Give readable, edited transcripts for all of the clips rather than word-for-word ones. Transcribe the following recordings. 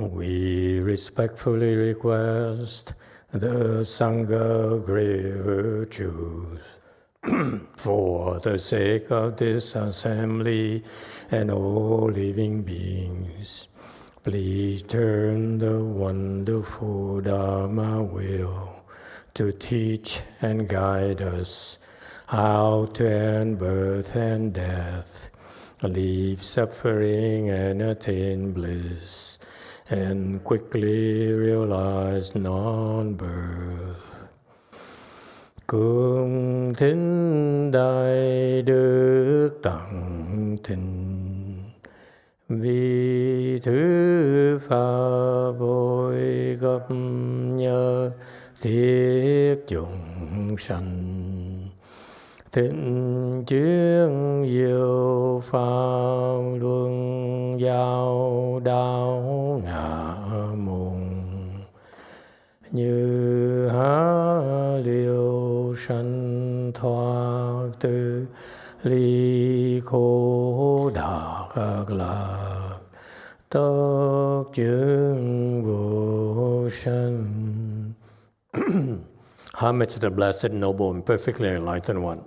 We respectfully request the Sangha great virtues for the sake of this assembly and all living beings. Please turn the wonderful Dharma wheel to teach and guide us how to end birth and death, leave suffering and attain bliss, and quickly realize non-birth. Cung thính đại đức tặng thịnh, vì thứ pháp vội gặp nhờ thiết chúng sanh. Thịnh chuyên diệu pháp luân giao đạo ngã môn, như há liều sanh thoát từ ly khổ đắc lạc, tất chứng vô sanh. Homage to the Blessed, Noble, and Perfectly Enlightened One.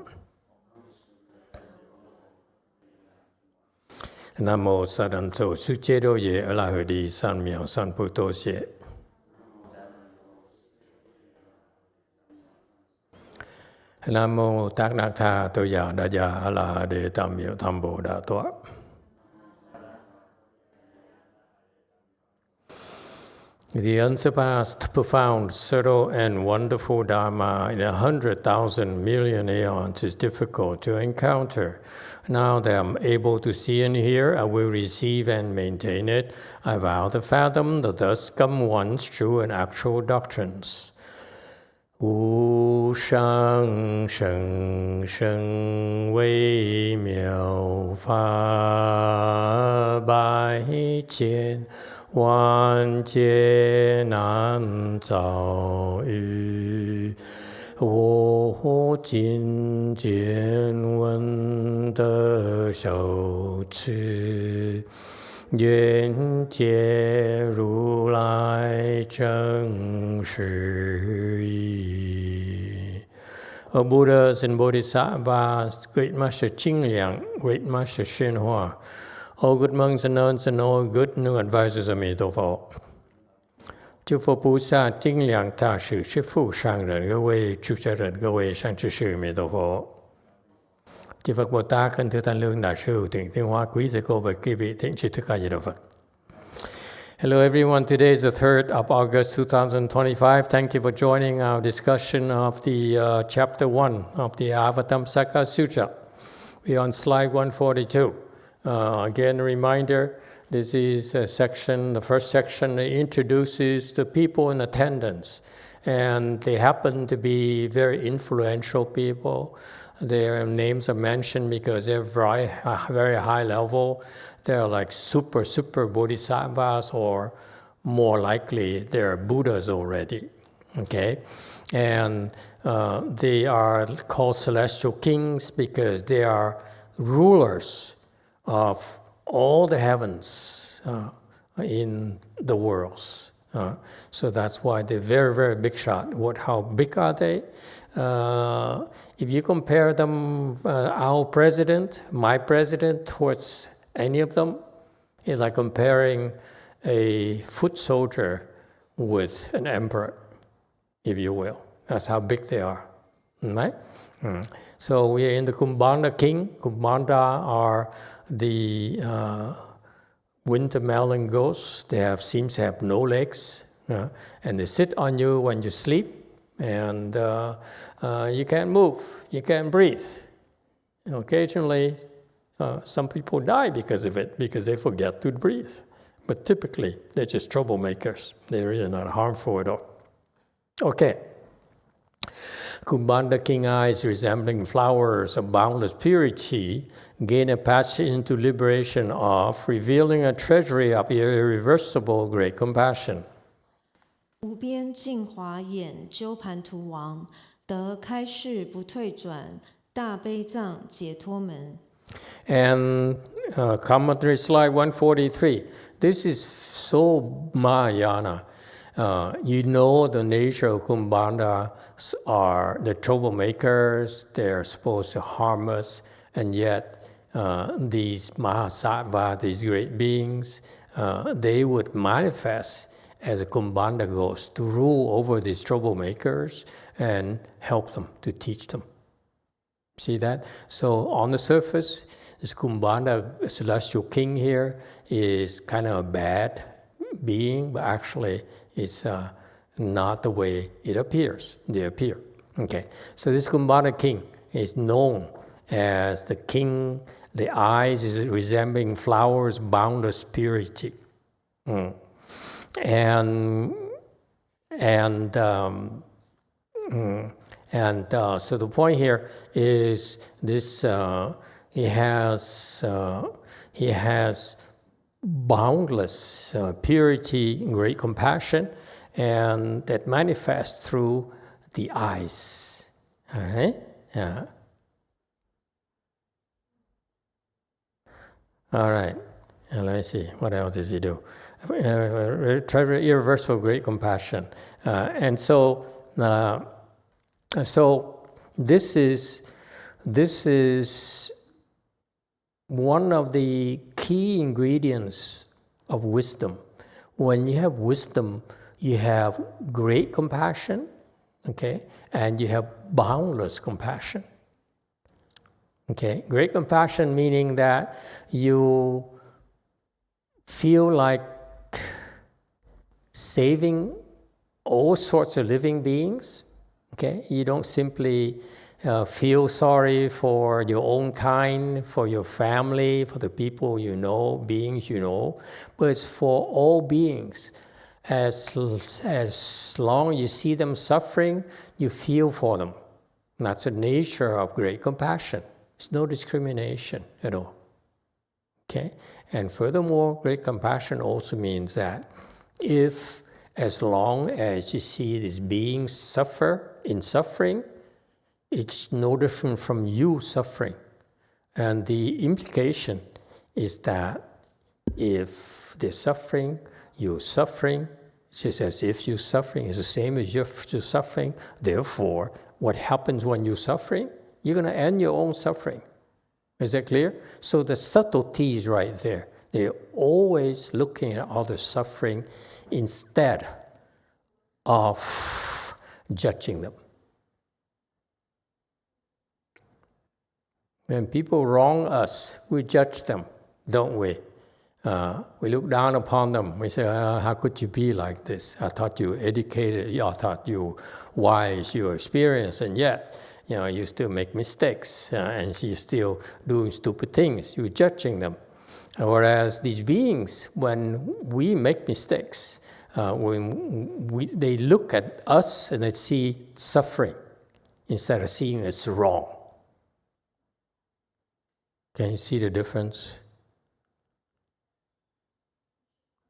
Nam mô Sa Đàn Tổ Sư Chế Đô Ye A La Hờ Đi San Miao San Pu Tô Xie. Nam mô Tác Đắc Tha Tô Già Đa Già A La Đề Tam Miao Tham Bồ Đà Toa. The unsurpassed, profound, subtle, and wonderful Dharma in 100,000 million aeons is difficult to encounter. Now that I'm able to see and hear, I will receive and maintain it. I vow to fathom the thus come one's true and actual doctrines. Wu shang sheng sheng wei miao fa bai jian万劫难遭遇，我今见闻得受持，愿解如来真实义。O Buddhas and Bodhisattvas, Great Master Qingliang, Great Master YongHua, all good monks and nuns and all good new advisors of Emitofuo. 诸佛菩萨、精良大士、师父、上人、各位出家人、各位善知识、弥陀佛。Chư Phật Bồ Tát, khẩn thưa Thanh Lương Đại sư Hữu Thịnh Thiên Hoa quý thầy cô và quý vị thịnh trí thức A Di Đà Phật. Hello everyone, today is the 3rd of August 2025. Thank you for joining our discussion of the chapter 1 of the Avatamsaka Sutra. We are on slide 142. Again, a reminder, this is a section, the first section that introduces the people in attendance. And they happen to be very influential people. Their names are mentioned because they're very high level. They're like super bodhisattvas, or more likely, they're Buddhas already. Okay? And they are called celestial kings because they are rulers of all the heavens in the worlds. So that's why they're very big shot. How big are they? If you compare them, our president, my president, towards any of them, it's like comparing a foot soldier with an emperor, if you will. That's how big they are, right? So we are in the Kumbhanda king. Kumbhanda are the winter melon ghosts. They seem to have no legs, and they sit on you when you sleep, and you can't move, you can't breathe. Occasionally, some people die because of it, because they forget to breathe. But typically, they're just troublemakers. They're really not harmful at all. Okay. Kumbhanda king eyes resembling flowers of boundless purity gain a passage into liberation of, revealing a treasury of irreversible great compassion. 无边净华眼鸠盘荼王得开示不退转大悲藏解脱门。And commentary slide 143. This is so Mahayana. You know the nature of Kumbhandas are the troublemakers. They're supposed to harm us. And yet these Mahasattva, these great beings, they would manifest as a Kumbhanda ghost to rule over these troublemakers and help them, to teach them. See that? So on the surface, this Kumbhanda celestial king here is kind of a bad being, but actually it's not the way it appears. They appear. Okay. So this Kumbhanda king is known as the king. The eyes is resembling flowers, boundless purity. So the point here is this: he has boundless purity, great compassion, and that manifests through the eyes. All right. Yeah. All right. And let me see. What else does he do? Irreversible great compassion. And so this is one of the key ingredients of wisdom. When you have wisdom, you have great compassion, okay, and you have boundless compassion. Okay, great compassion meaning that you feel like saving all sorts of living beings. Okay, you don't simply feel sorry for your own kind, for your family, for the people you know, beings you know, but it's for all beings. As long as you see them suffering, you feel for them. And that's the nature of great compassion. There's no discrimination at all. Okay? And furthermore, great compassion also means that as long as you see these beings suffer in suffering, it's no different from you suffering. And the implication is that if they're suffering, you're suffering. It's just as if you're suffering. It's the same as you're suffering. Therefore, what happens when you're suffering? You're going to end your own suffering. Is that clear? So the subtlety is right there. They're always looking at others suffering instead of judging them. When people wrong us, we judge them, don't we? We look down upon them. We say, how could you be like this? I thought you were educated. I thought you were wise, you were experienced, and yet, you still make mistakes, and you're still doing stupid things. You're judging them. Whereas these beings, when we make mistakes, they look at us and they see suffering instead of seeing us wrong. Can you see the difference?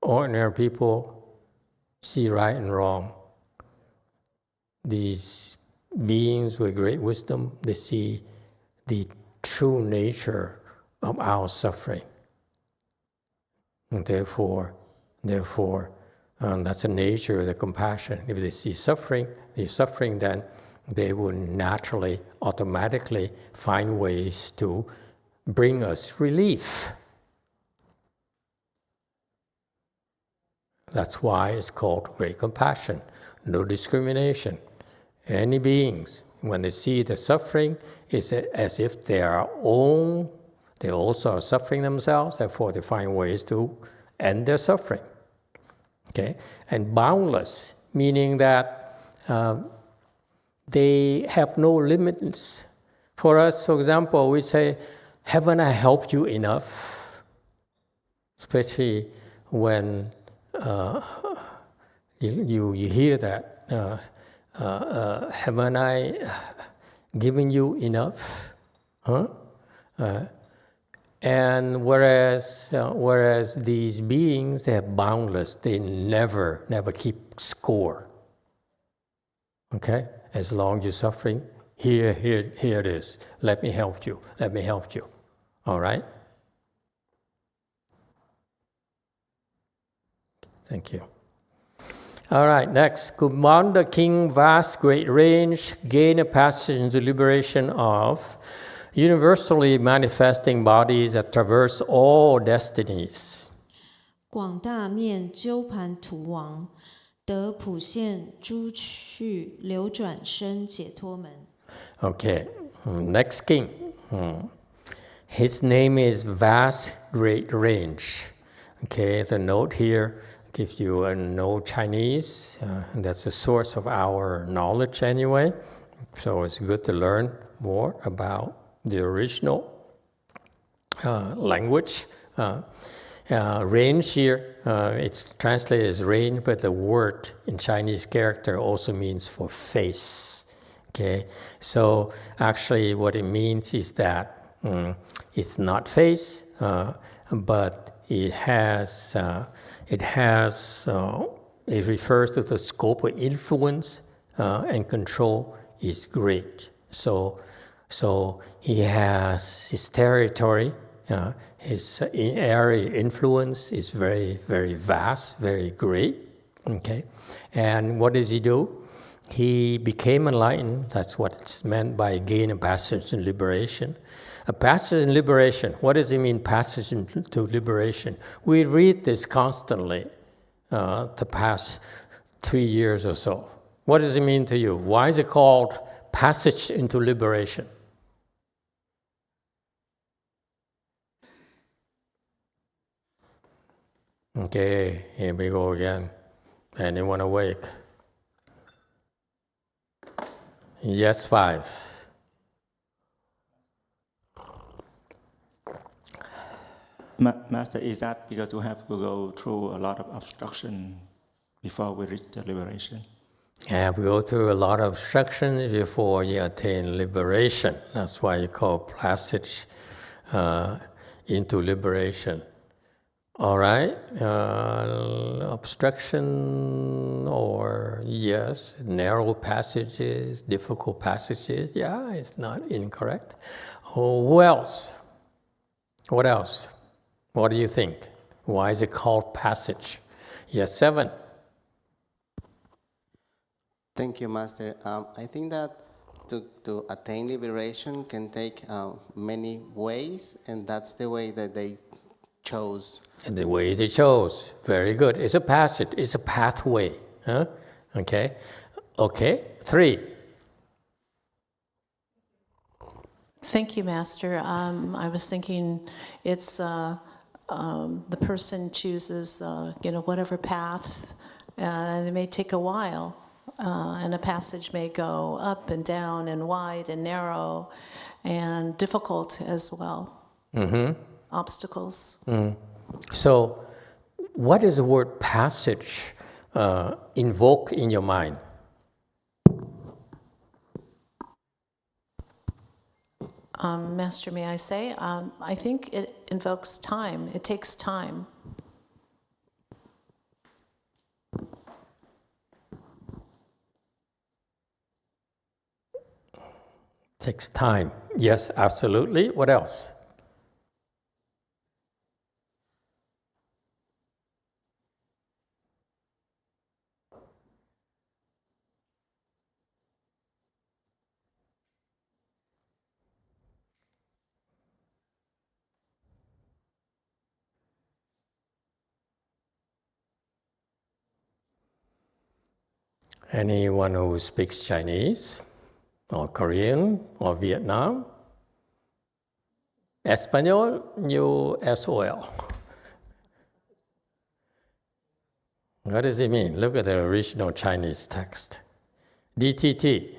Ordinary people see right and wrong. These beings with great wisdom, they see the true nature of our suffering. And therefore, that's the nature of the compassion. If they see suffering, then they will naturally, automatically find ways to bring us relief. That's why it's called great compassion. No discrimination. Any beings, when they see the suffering, it's as if they also are suffering themselves, therefore they find ways to end their suffering. Okay? And boundless, meaning that they have no limits. For us, for example, we say, haven't I helped you enough? Especially when you hear that, haven't I given you enough? Huh? And whereas these beings, they are boundless. They never keep score. Okay? As long as you're suffering, here it is. Let me help you. All right? Thank you. All right, next. Command the king vast great range, gain a passage into liberation of universally manifesting bodies that traverse all destinies. 广大面鸠盘荼王，得普现诸趣流转生解脱门。 Okay, next king. His name is vast great range. Okay, the note here gives you a note Chinese, and that's the source of our knowledge anyway. So it's good to learn more about the original language. Range here, it's translated as range, but the word in Chinese character also means for face. Okay, so actually what it means is that it's not face, but it refers to the scope of influence and control is great. So he has his territory, his area influence is very, very vast, very great. Okay, and what does he do? He became enlightened. That's what's meant by gain a passage in liberation. A passage in liberation. What does it mean, passage into liberation? We read this constantly the past 3 years or so. What does it mean to you? Why is it called passage into liberation? Okay, here we go again. Anyone awake? Yes, 5. Master, is that because we have to go through a lot of obstruction before we reach the liberation? Yeah, we go through a lot of obstructions before you attain liberation. That's why you call passage into liberation. All right, obstruction or yes, narrow passages, difficult passages. Yeah, it's not incorrect. Oh, who else? What else? What do you think? Why is it called passage? Yes, 7. Thank you, Master. I think that to attain liberation can take many ways, and that's the way that they chose. And the way they chose. Very good. It's a passage. It's a pathway. Huh? Okay. Okay. 3. Thank you, Master. I was thinking it's the person chooses, whatever path, and it may take a while, and a passage may go up and down and wide and narrow and difficult as well. Obstacles. So, what does the word passage invoke in your mind? Master, may I say? I think it invokes time. It takes time. Takes time. Yes, absolutely. What else? Anyone who speaks Chinese or Korean or Vietnam? Espanol, you SOL. What does it mean? Look at the original Chinese text. DTT.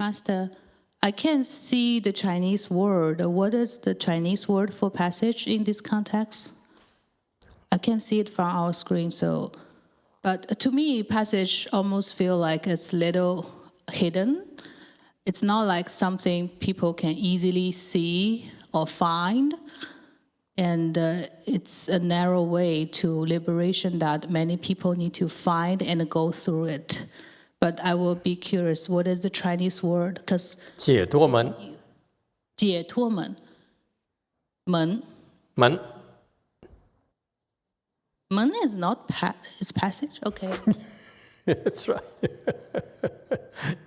Master, I can't see the Chinese word. What is the Chinese word for passage in this context? I can't see it from our screen, but to me, passage almost feel like it's little hidden. It's not like something people can easily see or find. And it's a narrow way to liberation that many people need to find and go through it. But I will be curious, what is the Chinese word? Because 解脱门解脱门 门 门 门 is not is passage? Okay. That's right.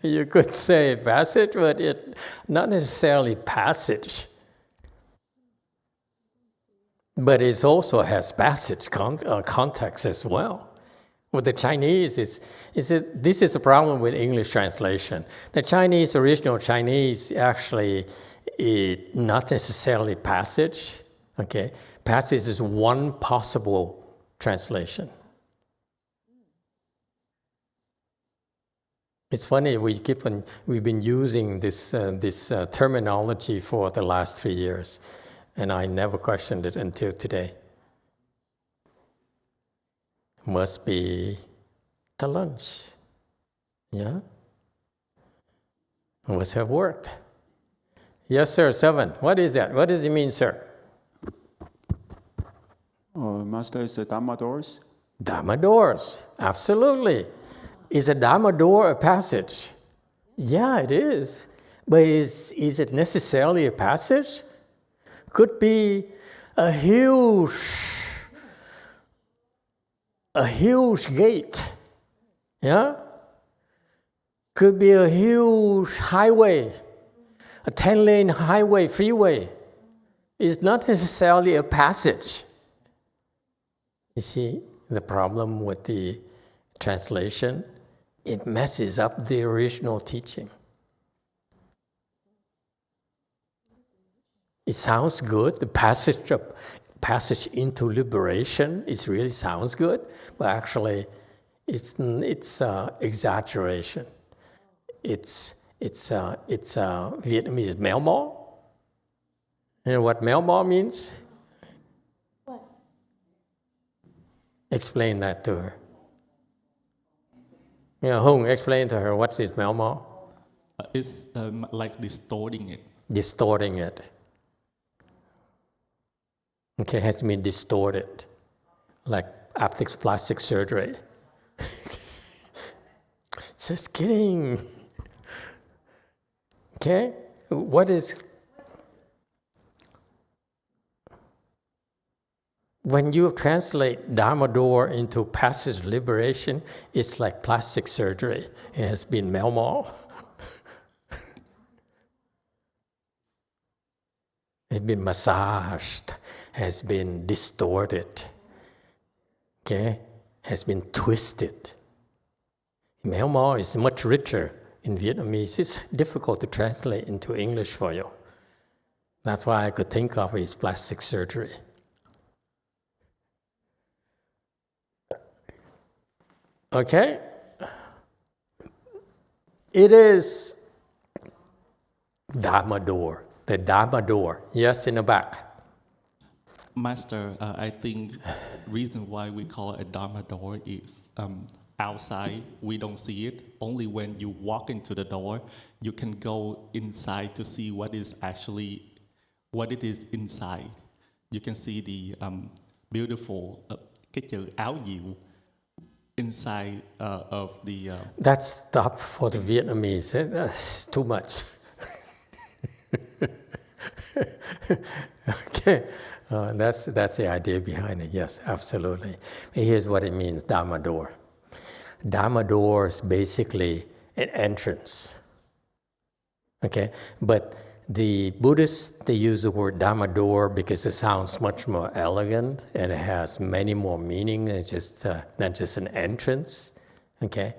You could say passage, but it not necessarily passage. But it also has passage context as well. With the Chinese, this is a problem with English translation. The Chinese, original Chinese, actually is not necessarily passage. Okay, passage is one possible translation. It's funny, we've been using this terminology for the last 3 years. And I never questioned it until today. Must be the lunch. Yeah? Must have worked. Yes, sir, 7. What is that? What does it mean, sir? Master, is the Dharma doors? Dharma doors. Absolutely. Is a Dharma door a passage? Yeah, it is. But is it necessarily a passage? Could be a huge gate, yeah? Could be a huge highway, a 10-lane highway, freeway. It's not necessarily a passage. You see, the problem with the translation, it messes up the original teaching. It sounds good. The passage into liberation, it really sounds good, but actually, it's exaggeration. It's Vietnamese méo mó. You know what méo mó means? What? Explain that to her. Yeah, Hung, explain to her what is méo mó. It's like distorting it. Distorting it. Okay, has been distorted, like after plastic surgery. Just kidding. Okay, what is, when you translate Dharma door into passage liberation, it's like plastic surgery. It has been méo mó. It's been massaged, has been distorted, okay, has been twisted. Méo mó is much richer in Vietnamese. It's difficult to translate into English for you. That's why I could think of it as plastic surgery. Okay? It is Dharma door. The Dharma door. Yes, in the back. Master, I think reason why we call it a Dharma door is outside, we don't see it. Only when you walk into the door, you can go inside to see what it is inside. You can see the beautiful cái chữ áo diệu inside of the... That's tough for the Vietnamese. That's too much. Okay, that's the idea behind it. Yes, absolutely. Here's what it means, Dharma door. Dharma door is basically an entrance. Okay, but the Buddhists, they use the word Dharma door because it sounds much more elegant and it has many more meaning than not just an entrance. Okay,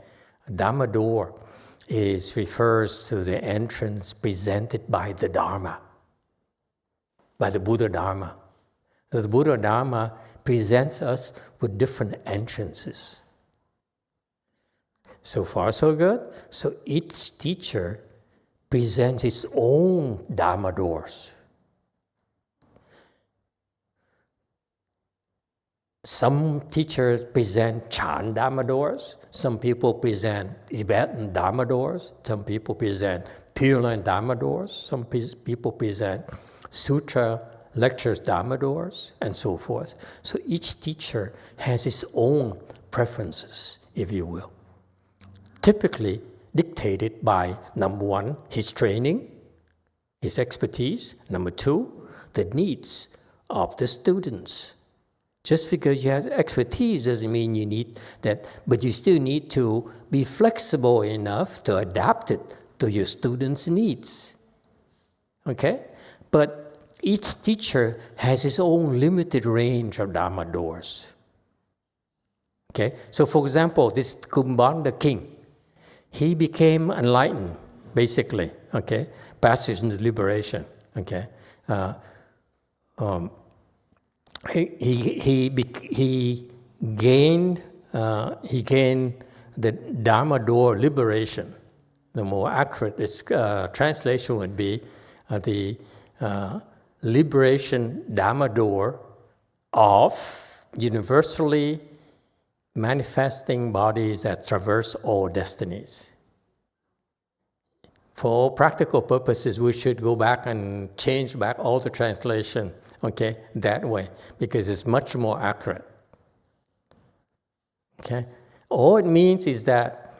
Dharma door refers to the entrance presented by the Dharma, by the Buddha Dharma. So the Buddha Dharma presents us with different entrances. So far, so good. So each teacher presents his own Dharma doors. Some teachers present Chan Dharma doors. Some people present Tibetan Dharma doors. Some people present Pure Land Dharma doors. Some people present Sutra lectures Dharma doors, and so forth. So each teacher has his own preferences, if you will. Typically dictated by, number one, his training, his expertise. Number two, the needs of the students. Just because you have expertise doesn't mean you need that, but you still need to be flexible enough to adapt it to your students' needs. Okay? But each teacher has his own limited range of Dharma doors. Okay? So for example, this Kumbhanda king, he became enlightened, basically. Okay? Passage into liberation. Okay? He gained the Dharma door liberation. The more accurate translation would be the liberation Dharma door of universally manifesting bodies that traverse all destinies. For all practical purposes, we should go back and change back all the translation, okay, that way, because it's much more accurate. Okay? All it means is that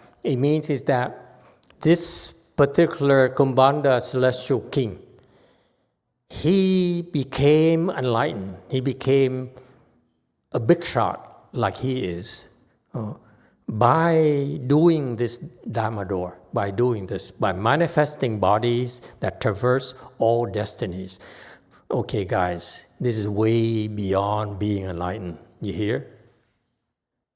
this particular Kumbhanda celestial king, he became enlightened. He became a big shot like he is by doing this Dharma door, by doing this, by manifesting bodies that traverse all destinies. Okay, guys, this is way beyond being enlightened. You hear?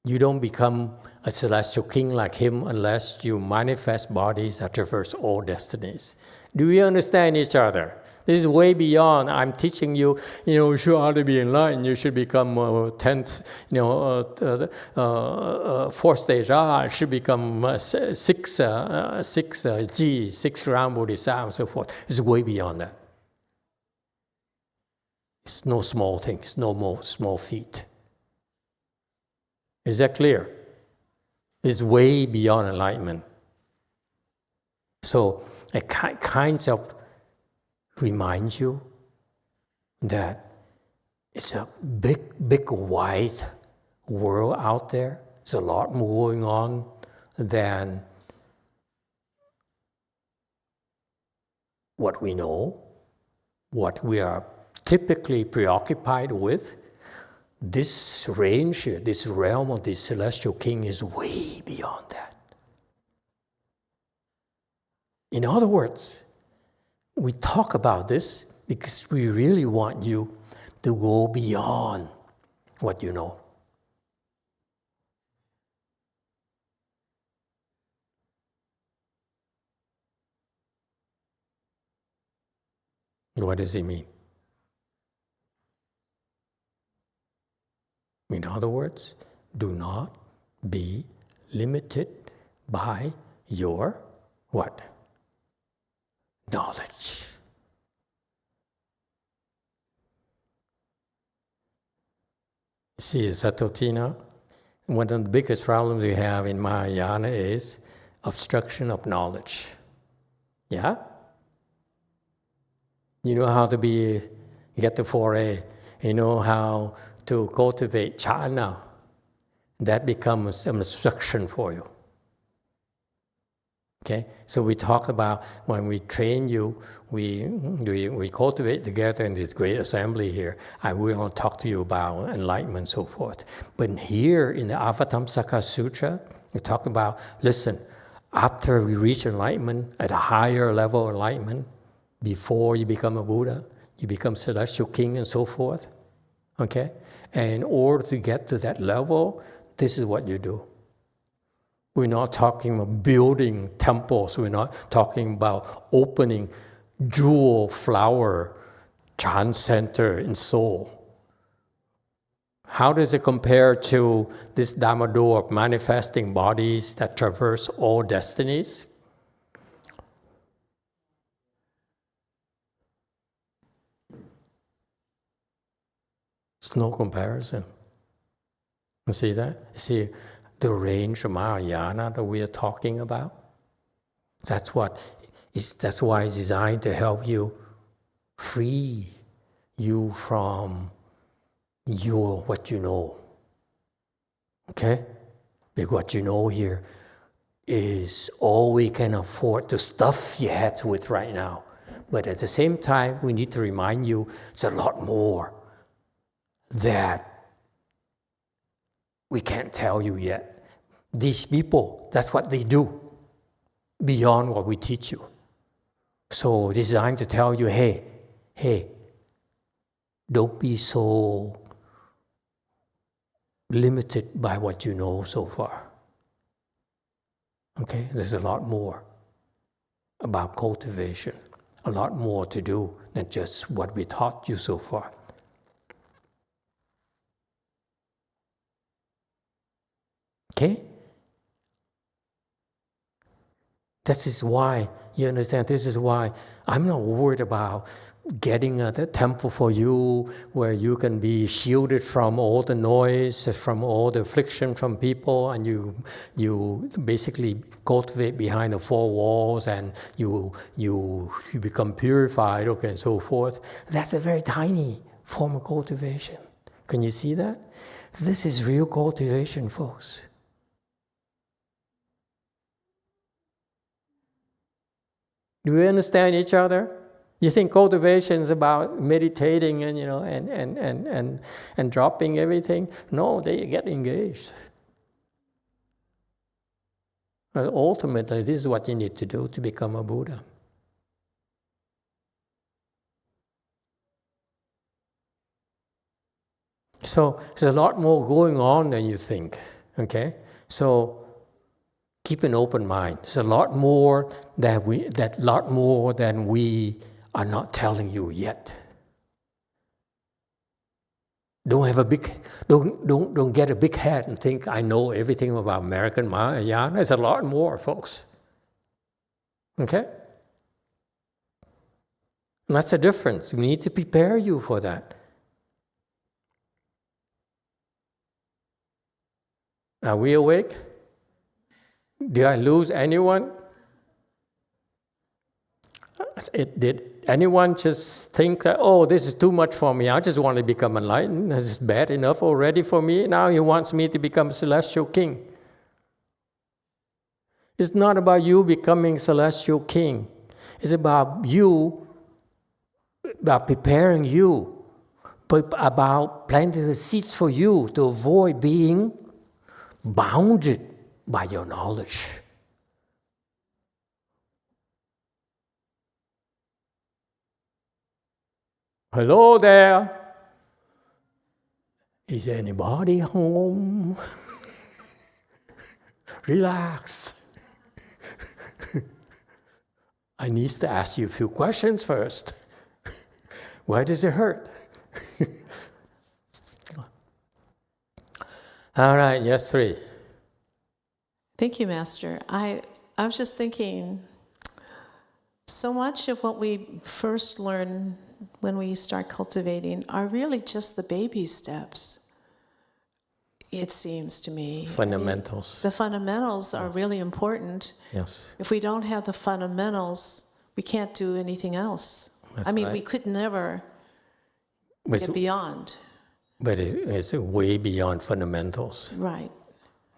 You don't become a celestial king like him unless you manifest bodies that traverse all destinies. Do we understand each other? This is way beyond. I'm teaching you, you should ought be enlightened. You should become 10th, fourth stage. It should become 6 G, 6 ground Bodhisattva, and so forth. It's way beyond that. It's no small thing. It's no more small feat. Is that clear? It's way beyond enlightenment. So it kind of reminds you that it's a big, wide world out there. There's a lot more going on than what we know, what we are typically preoccupied with. This range here, this realm of the celestial king is way beyond that. In other words, we talk about this because we really want you to go beyond what you know. What does it mean? In other words, do not be limited by your what? Knowledge. See, Satotina, one of the biggest problems we have in Mahayana is obstruction of knowledge. Yeah? You know how to get the 4A. You know how to cultivate jhana. That becomes an obstruction for you. Okay? So we talk about when we train you, we cultivate together in this great assembly here. I will talk to you about enlightenment and so forth. But here in the Avatamsaka Sutra, we talk about, listen, after we reach enlightenment, at a higher level of enlightenment, before you become a Buddha, you become celestial king and so forth. Okay? And in order to get to that level, this is what you do. We're not talking about building temples. We're not talking about opening jewel flower Chan Center in Seoul. How does it compare to this Dharma door of manifesting bodies that traverse all destinies? It's no comparison. You see that? You see the range of Mahayana that we are talking about? That's why it's designed to help you free you from what you know. Okay? Because what you know here is all we can afford to stuff your heads with right now. But at the same time, we need to remind you it's a lot more that we can't tell you yet. These people, that's what they do, beyond what we teach you. So designed to tell you, hey, don't be so limited by what you know so far. Okay, there's a lot more about cultivation, a lot more to do than just what we taught you so far. Okay? This is why, you understand, this is why I'm not worried about getting a temple for you where you can be shielded from all the noise, from all the affliction from people, and you basically cultivate behind the four walls, and you become purified, okay, and so forth. That's a very tiny form of cultivation. Can you see that? This is real cultivation, folks. Do we understand each other? You think cultivation is about meditating and and dropping everything? No, they get engaged. But ultimately, this is what you need to do to become a Buddha. So there's a lot more going on than you think. Okay, so keep an open mind. There's a lot more than we are not telling you yet. Don't get a big head and think I know everything about American Mahayana. There's a lot more, folks. Okay? And that's the difference. We need to prepare you for that. Are we awake? Did I lose anyone? Did anyone just think that, oh, this is too much for me, I just want to become enlightened, this is bad enough already for me, now he wants me to become celestial king? It's not about you becoming celestial king. It's about you, about preparing you, but about planting the seeds for you to avoid being bounded by your knowledge. Hello there. Is anybody home? Relax. I need to ask you a few questions first. Why does it hurt? All right, yes, 3. Thank you, Master. I was just thinking, so much of what we first learn when we start cultivating are really just the baby steps, it seems to me. Fundamentals. The fundamentals are really important. Yes. If we don't have the fundamentals, we can't do anything else. That's right. We could never get beyond. But it's way beyond fundamentals. Right.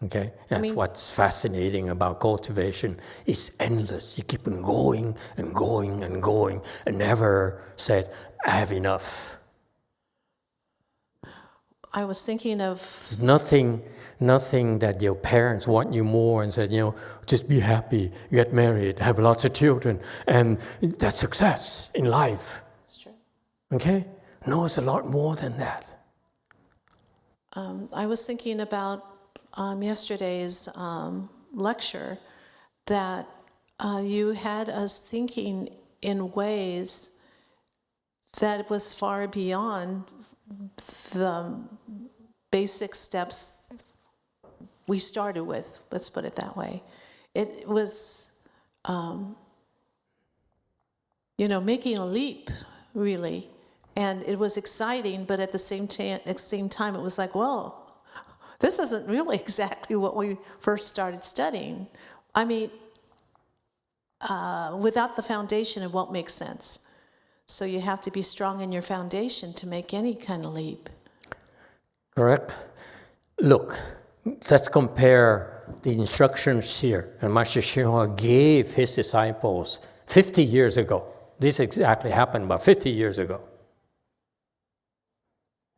Okay, that's what's fascinating about cultivation. It's endless. You keep on going and going and going, and never said, I have enough. I was thinking of nothing that your parents want you more and said, just be happy, get married, have lots of children, and that's success in life. That's true. Okay? No, it's a lot more than that. I was thinking about yesterday's lecture that you had us thinking in ways that was far beyond the basic steps we started with, let's put it that way. It was, making a leap, really. And it was exciting, but at the same time, it was like, well, this isn't really exactly what we first started studying. Without the foundation, it won't make sense. So you have to be strong in your foundation to make any kind of leap. Correct? Look, let's compare the instructions here. And Master YongHua gave his disciples 50 years ago. This exactly happened about 50 years ago.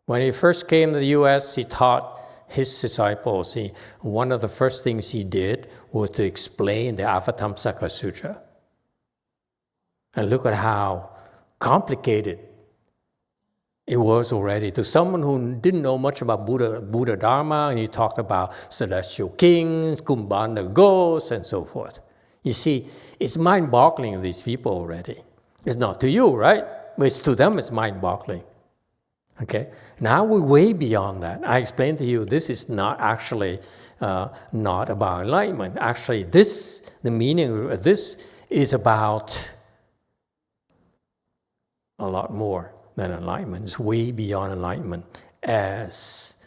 When he first came to the U.S., he taught his disciples. One of the first things he did was to explain the Avatamsaka Sutra. And look at how complicated it was already. To someone who didn't know much about Buddha Dharma, and he talked about celestial kings, Kumbhanda ghosts, and so forth. You see, it's mind-boggling to these people already. It's not to you, right? But it's to them, it's mind-boggling. Okay? Now we're way beyond that. I explained to you, this is not actually not about enlightenment. Actually, the meaning of this is about a lot more than enlightenment. It's way beyond enlightenment, as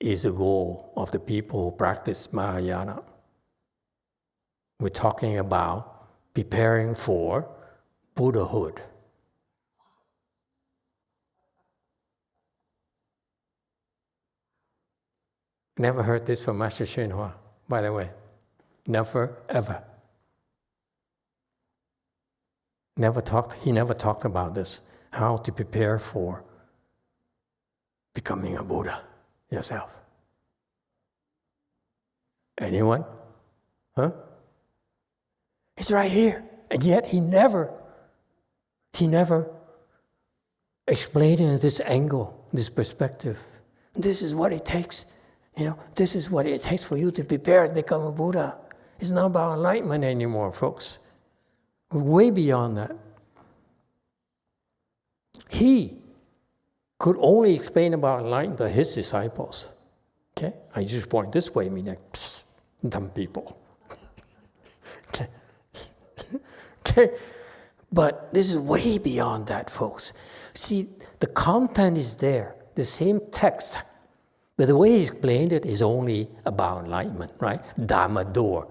is the goal of the people who practice Mahayana. We're talking about preparing for Buddhahood. Never heard this from Master YongHua, by the way. Never, ever. He never talked about this, how to prepare for becoming a Buddha yourself. Anyone? Huh? It's right here. And yet he never explained it in this angle, this perspective. This is what it takes. This is what it takes for you to prepare to become a Buddha. It's not about enlightenment anymore, folks. We're way beyond that. He could only explain about enlightenment to his disciples. Okay? I just point this way, meaning, dumb people. Okay? Okay? But this is way beyond that, folks. See, the content is there, the same text. But the way he explained it is only about enlightenment, right? Dharma door.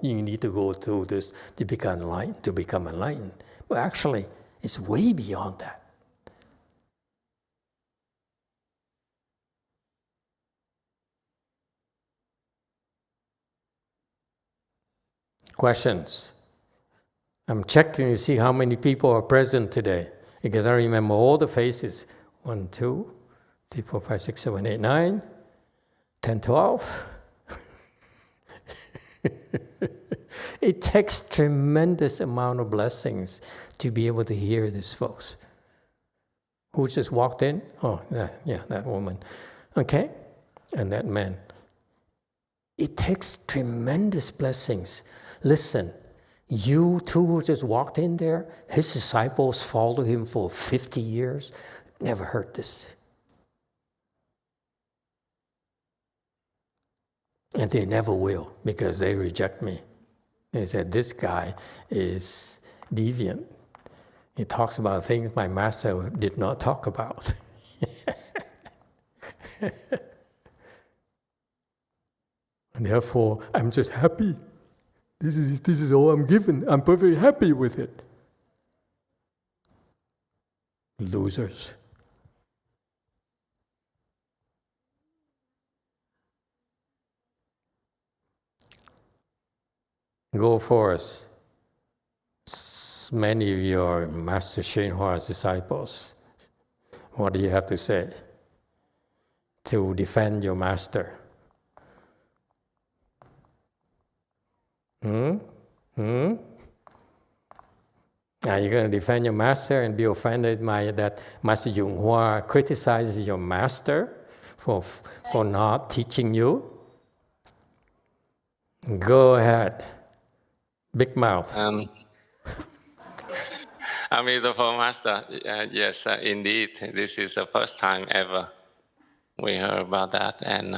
You need to go through this to become enlightened. But actually, it's way beyond that. Questions? I'm checking to see how many people are present today, because I remember all the faces. 1, 2, 3, 4, 5, 6, 7, 8, 9, 10, 12. It takes tremendous amount of blessings to be able to hear this, folks. Who just walked in? Oh, yeah, that woman. Okay? And that man. It takes tremendous blessings. Listen, you two who just walked in there, his disciples followed him for 50 years. Never heard this. And they never will, because they reject me. They said, this guy is deviant. He talks about things my master did not talk about. And therefore, I'm just happy. This is all I'm given. I'm perfectly happy with it. Losers. Go forth. Many of you are Master YongHua's disciples. What do you have to say to defend your master? Are you going to defend your master and be offended by that Master YongHua criticizes your master for not teaching you? Go ahead. Big mouth. Emitofuo Master, yes, indeed, this is the first time ever we heard about that, and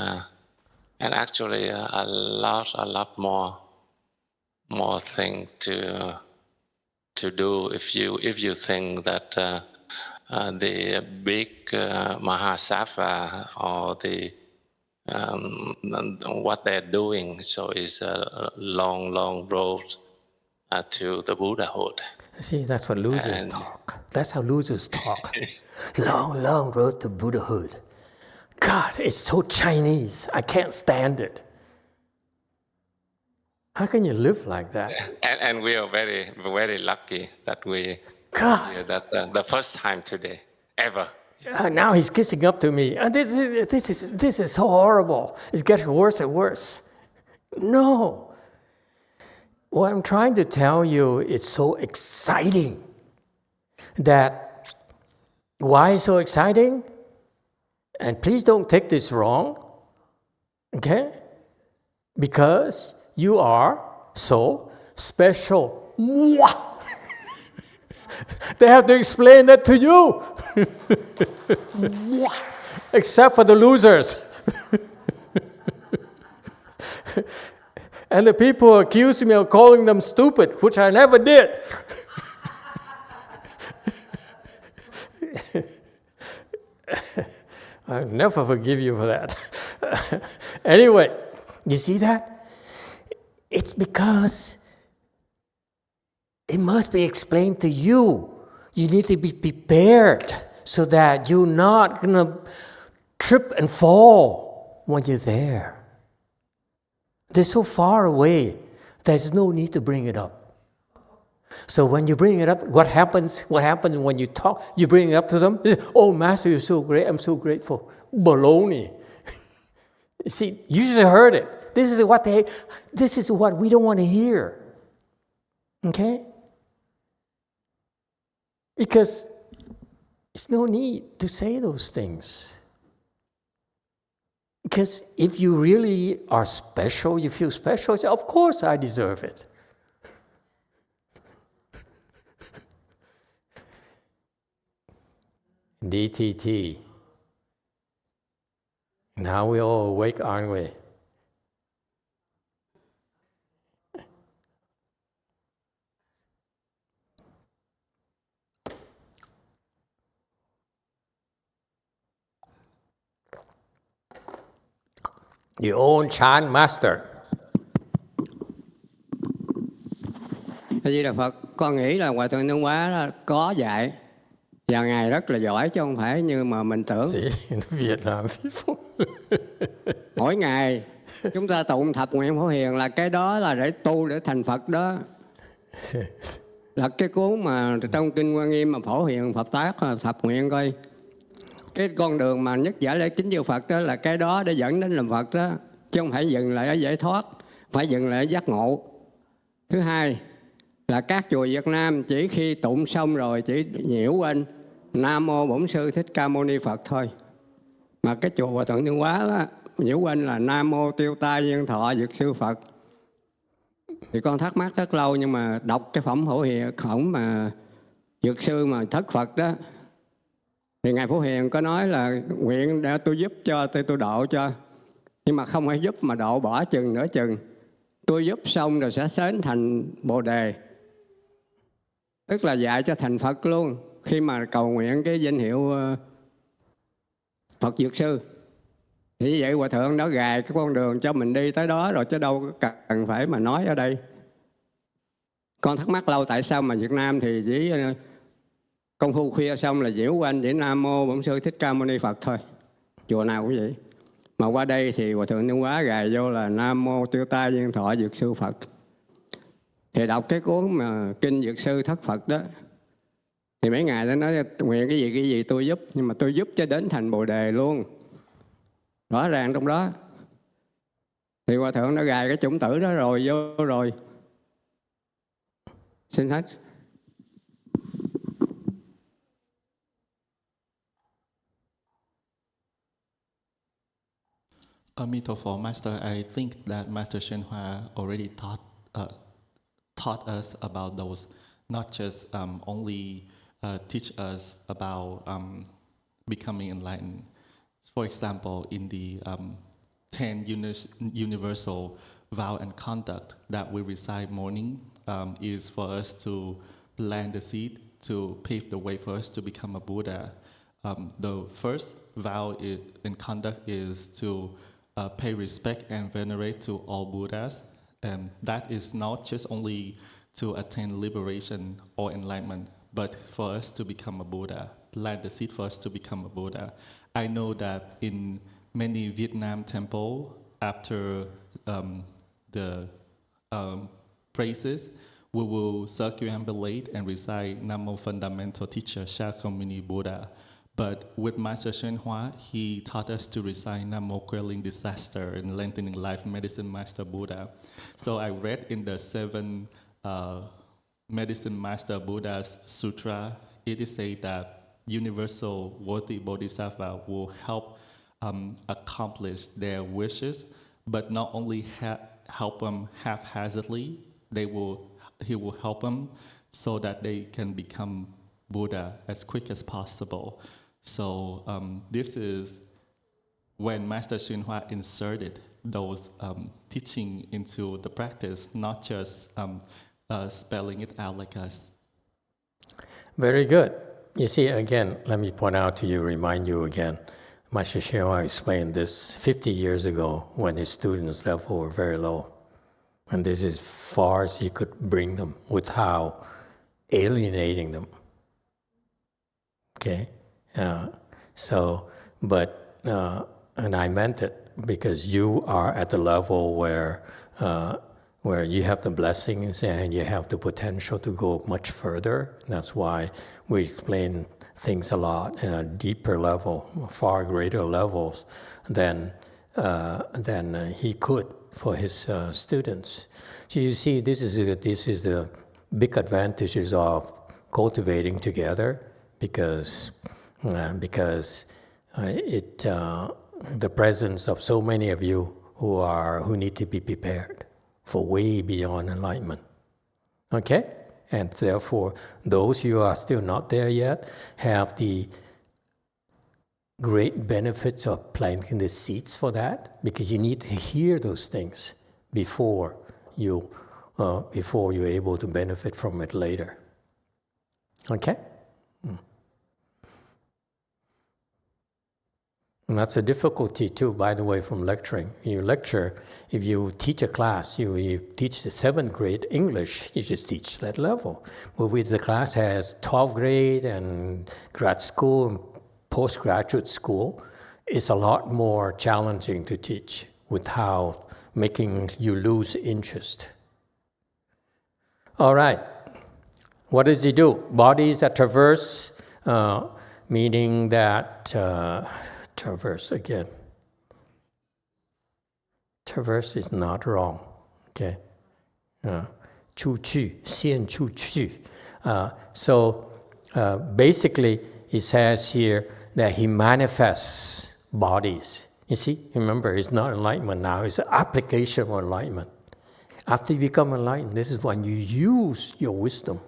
actually a lot more things to do if you think that the big Mahasattva or the what they're doing, so it's a long road to the Buddhahood. See, that's what losers talk. That's how losers talk. Long road to Buddhahood. God, it's so Chinese. I can't stand it. How can you live like that? And we are very, very lucky that we God. hear that the first time today, ever. Now he's kissing up to me. This is so horrible. It's getting worse and worse. No. What I'm trying to tell you, it's so exciting. That, why so exciting? And please don't take this wrong. Okay? Because you are so special. They have to explain that to you. Except for the losers. And the people accuse me of calling them stupid, which I never did. I'll never forgive you for that. Anyway, you see that? It's because it must be explained to you. You need to be prepared so that you're not going to trip and fall when you're there. They're so far away, there's no need to bring it up. So when you bring it up, what happens when you talk? You bring it up to them, oh, Master, you're so great, I'm so grateful. Baloney. See, you just heard it. This is what we don't want to hear. Okay? Because there's no need to say those things. Because if you really are special, you feel special, of course I deserve it. DTT. Now we're all awake, aren't we? Your own chant master. A Di Đà Phật, con nghĩ là Hòa Thượng Nhân Hóa có dạy và Ngài rất là giỏi chứ không phải như mà mình tưởng. Việt Nam people. Mỗi ngày chúng ta tụng thập nguyện Phổ Hiền là cái đó là để tu để thành Phật đó. Là cái cuốn mà trong Kinh Quan Nghiêm mà Phổ Hiền Phật tác thập nguyện coi. Cái con đường mà nhất giả lễ kính chư Phật đó là cái đó để dẫn đến làm Phật đó. Chứ không phải dừng lại ở giải thoát, phải dừng lại ở giác ngộ. Thứ hai là các chùa Việt Nam chỉ khi tụng xong rồi chỉ nhiễu quên Nam Mô Bổn Sư Thích Ca Mâu Ni Phật thôi. Mà cái chùa Hòa Thượng Nhân Hóa đó, nhiễu quên là Nam Mô Tiêu Tai Duyên Thọ Dược Sư Phật. Thì con thắc mắc rất lâu nhưng mà đọc cái phẩm Phổ Hiền khổng mà Dược Sư mà thất Phật đó. Thì Ngài Phổ Hiền có nói là nguyện để tôi giúp cho, tôi độ cho. Nhưng mà không phải giúp mà độ bỏ chừng nửa chừng. Tôi giúp xong rồi sẽ sớm thành Bồ Đề. Tức là dạy cho thành Phật luôn. Khi mà cầu nguyện cái danh hiệu Phật Dược Sư. Thì như vậy Hòa Thượng đó gài cái con đường cho mình đi tới đó rồi chứ đâu cần phải mà nói ở đây. Con thắc mắc lâu tại sao mà Việt Nam thì chỉ công phu khuya xong là diễu quanh chỉ Nam Mô Bổn Sư Thích Ca Mâu Ni Phật thôi. Chùa nào cũng vậy. Mà qua đây thì Hòa Thượng Nhân Hóa gài vô là Nam Mô Tiêu Tai Duyên Thọ Dược Sư Phật. Thì đọc cái cuốn mà Kinh Dược Sư Thất Phật đó. Thì mấy ngày đó nói nguyện cái gì tôi giúp. Nhưng mà tôi giúp cho đến thành Bồ Đề luôn. Rõ ràng trong đó. Thì Hòa Thượng đã gài cái chủng tử đó rồi vô rồi. Xin hết. Emitofuo, Master, I think that Master Shenhua already taught us about those, not just only teach us about becoming enlightened. For example, in the 10 universal vow and conduct that we recite morning is for us to plant the seed, to pave the way for us to become a Buddha. The first vow and conduct is to pay respect and venerate to all Buddhas. And that is not just only to attain liberation or enlightenment, but for us to become a Buddha, plant the seed for us to become a Buddha. I know that in many Vietnam temples, after the praises, we will circumambulate and recite Namo Fundamental Teacher Shakyamuni Buddha. But with Master YongHua, he taught us to recite Namo Quelling Disaster and Lengthening Life Medicine Master Buddha. So I read in the 7 Medicine Master Buddha's Sutra, it is said that universal worthy bodhisattva will help accomplish their wishes, but not only help them haphazardly, he will help them so that they can become Buddha as quick as possible. So this is when Master YongHua inserted those teaching into the practice, not just spelling it out like us. Very good. You see, again, let me point out to you, remind you again, Master YongHua explained this 50 years ago when his students' level were very low. And this is as far as he could bring them without alienating them. Okay? And I meant it because you are at the level where you have the blessings and you have the potential to go much further. That's why we explain things a lot in a deeper level, far greater levels than he could for his students. So you see, this is the big advantages of cultivating together because the presence of so many of you who need to be prepared for way beyond enlightenment. Okay? And therefore, those who are still not there yet have the great benefits of planting the seeds for that, because you need to hear those things before you're able to benefit from it later. Okay? And that's a difficulty too, by the way, from lecturing. You lecture, if you teach a class, you teach the 7th grade English, you just teach that level. But if the class has 12th grade and grad school and postgraduate school, it's a lot more challenging to teach without making you lose interest. All right. What does he do? Bodies that traverse, meaning that... traverse again. Traverse is not wrong. Okay. 出去, 先出去. So basically, it says here that he manifests bodies. You see, remember, it's not enlightenment now, it's an application of enlightenment. After you become enlightened, this is when you use your wisdom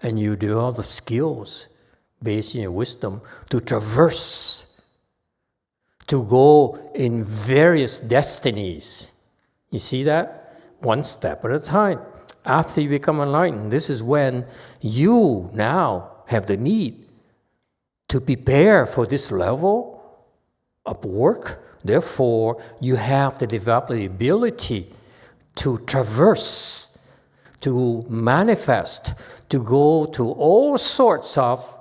and you develop the skills based on your wisdom to traverse, to go in various destinies. You see that? One step at a time. After you become enlightened, this is when you now have the need to prepare for this level of work. Therefore, you have to develop the ability to traverse, to manifest, to go to all sorts of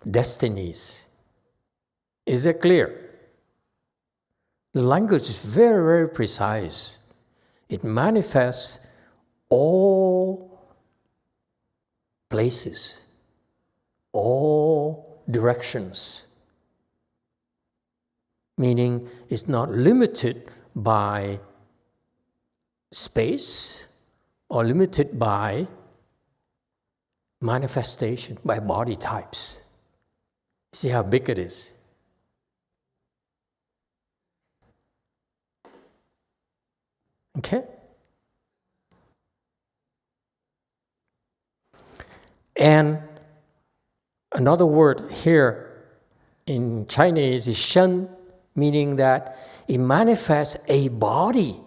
destinies. Is it clear? The language is very, very precise. It manifests all places, all directions. Meaning it's not limited by space or limited by manifestation, by body types. See how big it is? Okay? And another word here in Chinese is shen, meaning that it manifests a body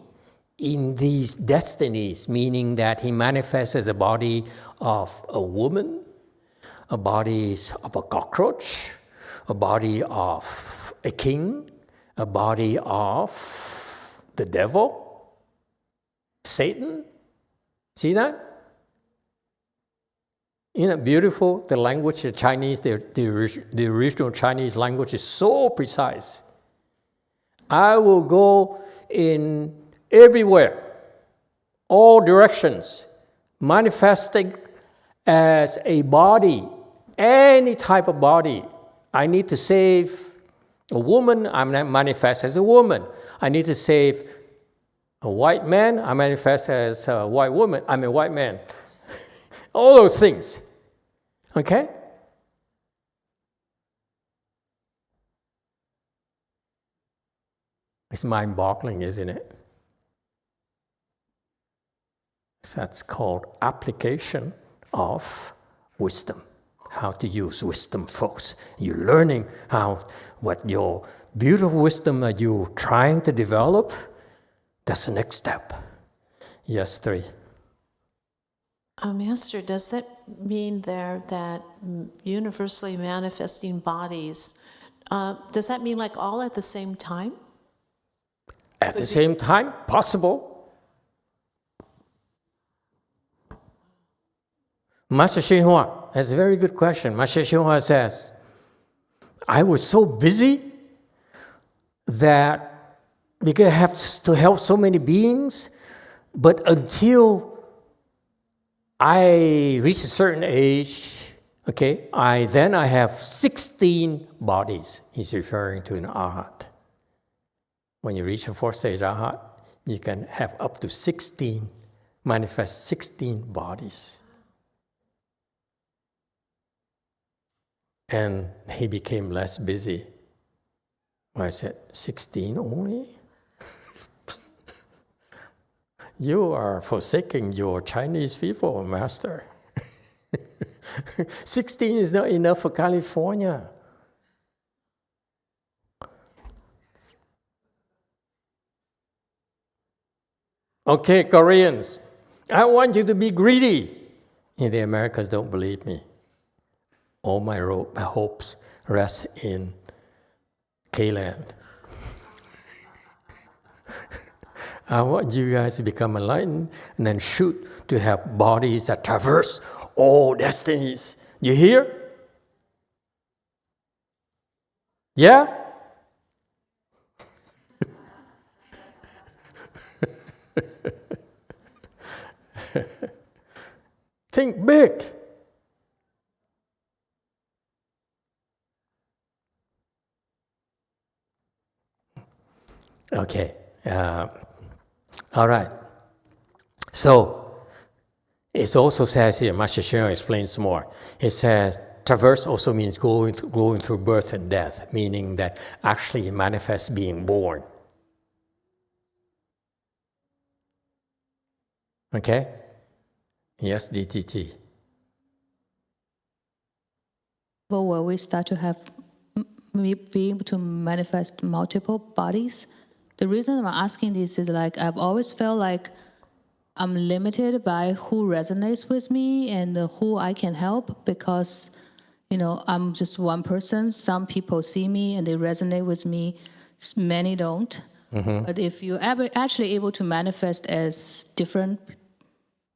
in these destinies, meaning that he manifests as a body of a woman, a body of a cockroach, a body of a king, a body of the devil, Satan. See that? Isn't it beautiful? The language, the Chinese, the original Chinese language is so precise. I will go in everywhere, all directions, manifesting as a body, any type of body. I need to save a woman, I manifest as a woman. I need to save a white man, I manifest as a white woman. I'm a white man. All those things. Okay? It's mind-boggling, isn't it? That's called application of wisdom. How to use wisdom, folks. You're learning what your beautiful wisdom that you're trying to develop. That's the next step. Yes, 3. Master, does that mean there that universally manifesting bodies, does that mean like all at the same time? At the same time, possible. Master YongHua, that's a very good question. Master YongHua says, I was so busy that because I have to help so many beings, but until I reach a certain age, okay, I have 16 bodies. He's referring to an arhat. When you reach the 4th stage arhat, you can have up to 16, manifest 16 bodies. And he became less busy. I said, 16 only? You are forsaking your Chinese people, Master. 16 is not enough for California. Okay, Koreans, I want you to be greedy. And the Americans don't believe me. All my hopes rest in K-land. I want you guys to become enlightened and then shoot to have bodies that traverse all destinies. You hear? Yeah? Think big. Okay. All right. So, it also says here, Master Shen explains more. It says, traverse also means going through birth and death, meaning that actually it manifests being born. Okay? Yes, DTT. But where we start to have, be able to manifest multiple bodies, the reason I'm asking this is like, I've always felt like I'm limited by who resonates with me and who I can help because, you know, I'm just one person. Some people see me and they resonate with me. Many don't. Mm-hmm. But if you're actually able to manifest as different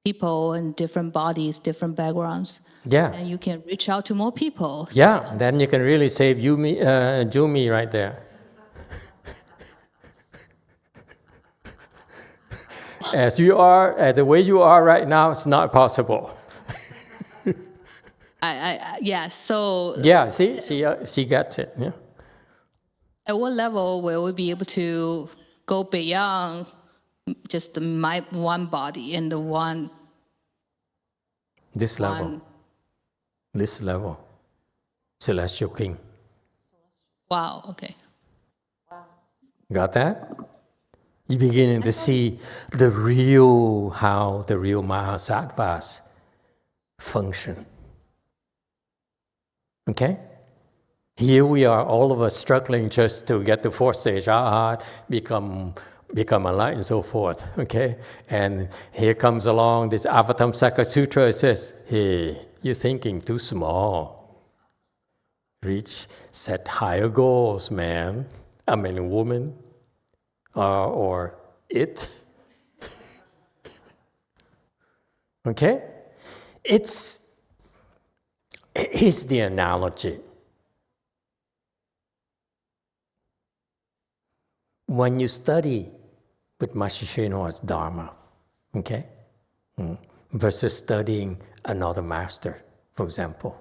people and different bodies, different backgrounds, and you can reach out to more people. So yeah, then you can really save Jumi right there. As you are, as the way you are right now, it's not possible. Yeah, so... Yeah, see, she gets it, yeah. At what level will we be able to go beyond just my one body and the one... This level. Celestial King. Wow, okay. Got that? You're beginning to see how the real Mahasattvas function. Okay? Here we are, all of us struggling just to get the 4th stage, become enlightened and so forth. Okay? And here comes along this Avatamsaka Sutra. It says, hey, you're thinking too small. Set higher goals, man. I mean, woman. Or it. Okay? It's Here's the analogy. When you study with Master Hsuan-Hua's Dharma, okay, versus studying another master, for example,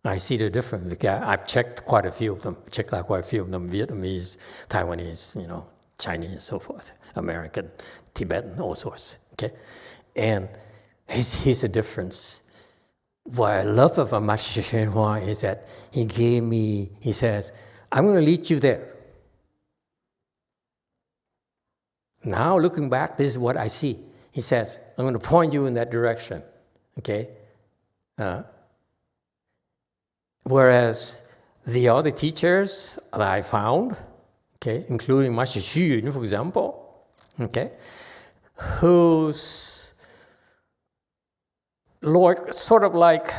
I see the difference. Because I've checked quite a few of them. Vietnamese, Taiwanese, Chinese, so forth, American, Tibetan, all sorts. Okay, and here's the difference. What I love about Master Hsuan-Hua is that he says, I'm going to lead you there. Now, looking back, this is what I see. He says, I'm going to point you in that direction. Okay? Whereas the other teachers that I found, okay, including Master Xu Yun, for example, okay, who's sort of like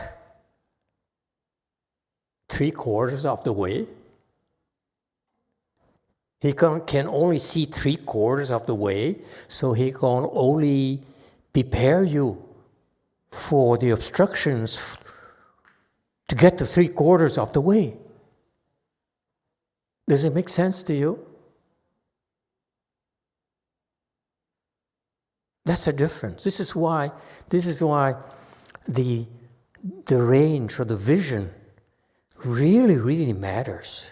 3/4 of the way. He can only see 3/4 of the way, so he can only prepare you for the obstructions to get to 3/4 of the way. Does it make sense to you? That's a difference. This is why the range or the vision really, really matters.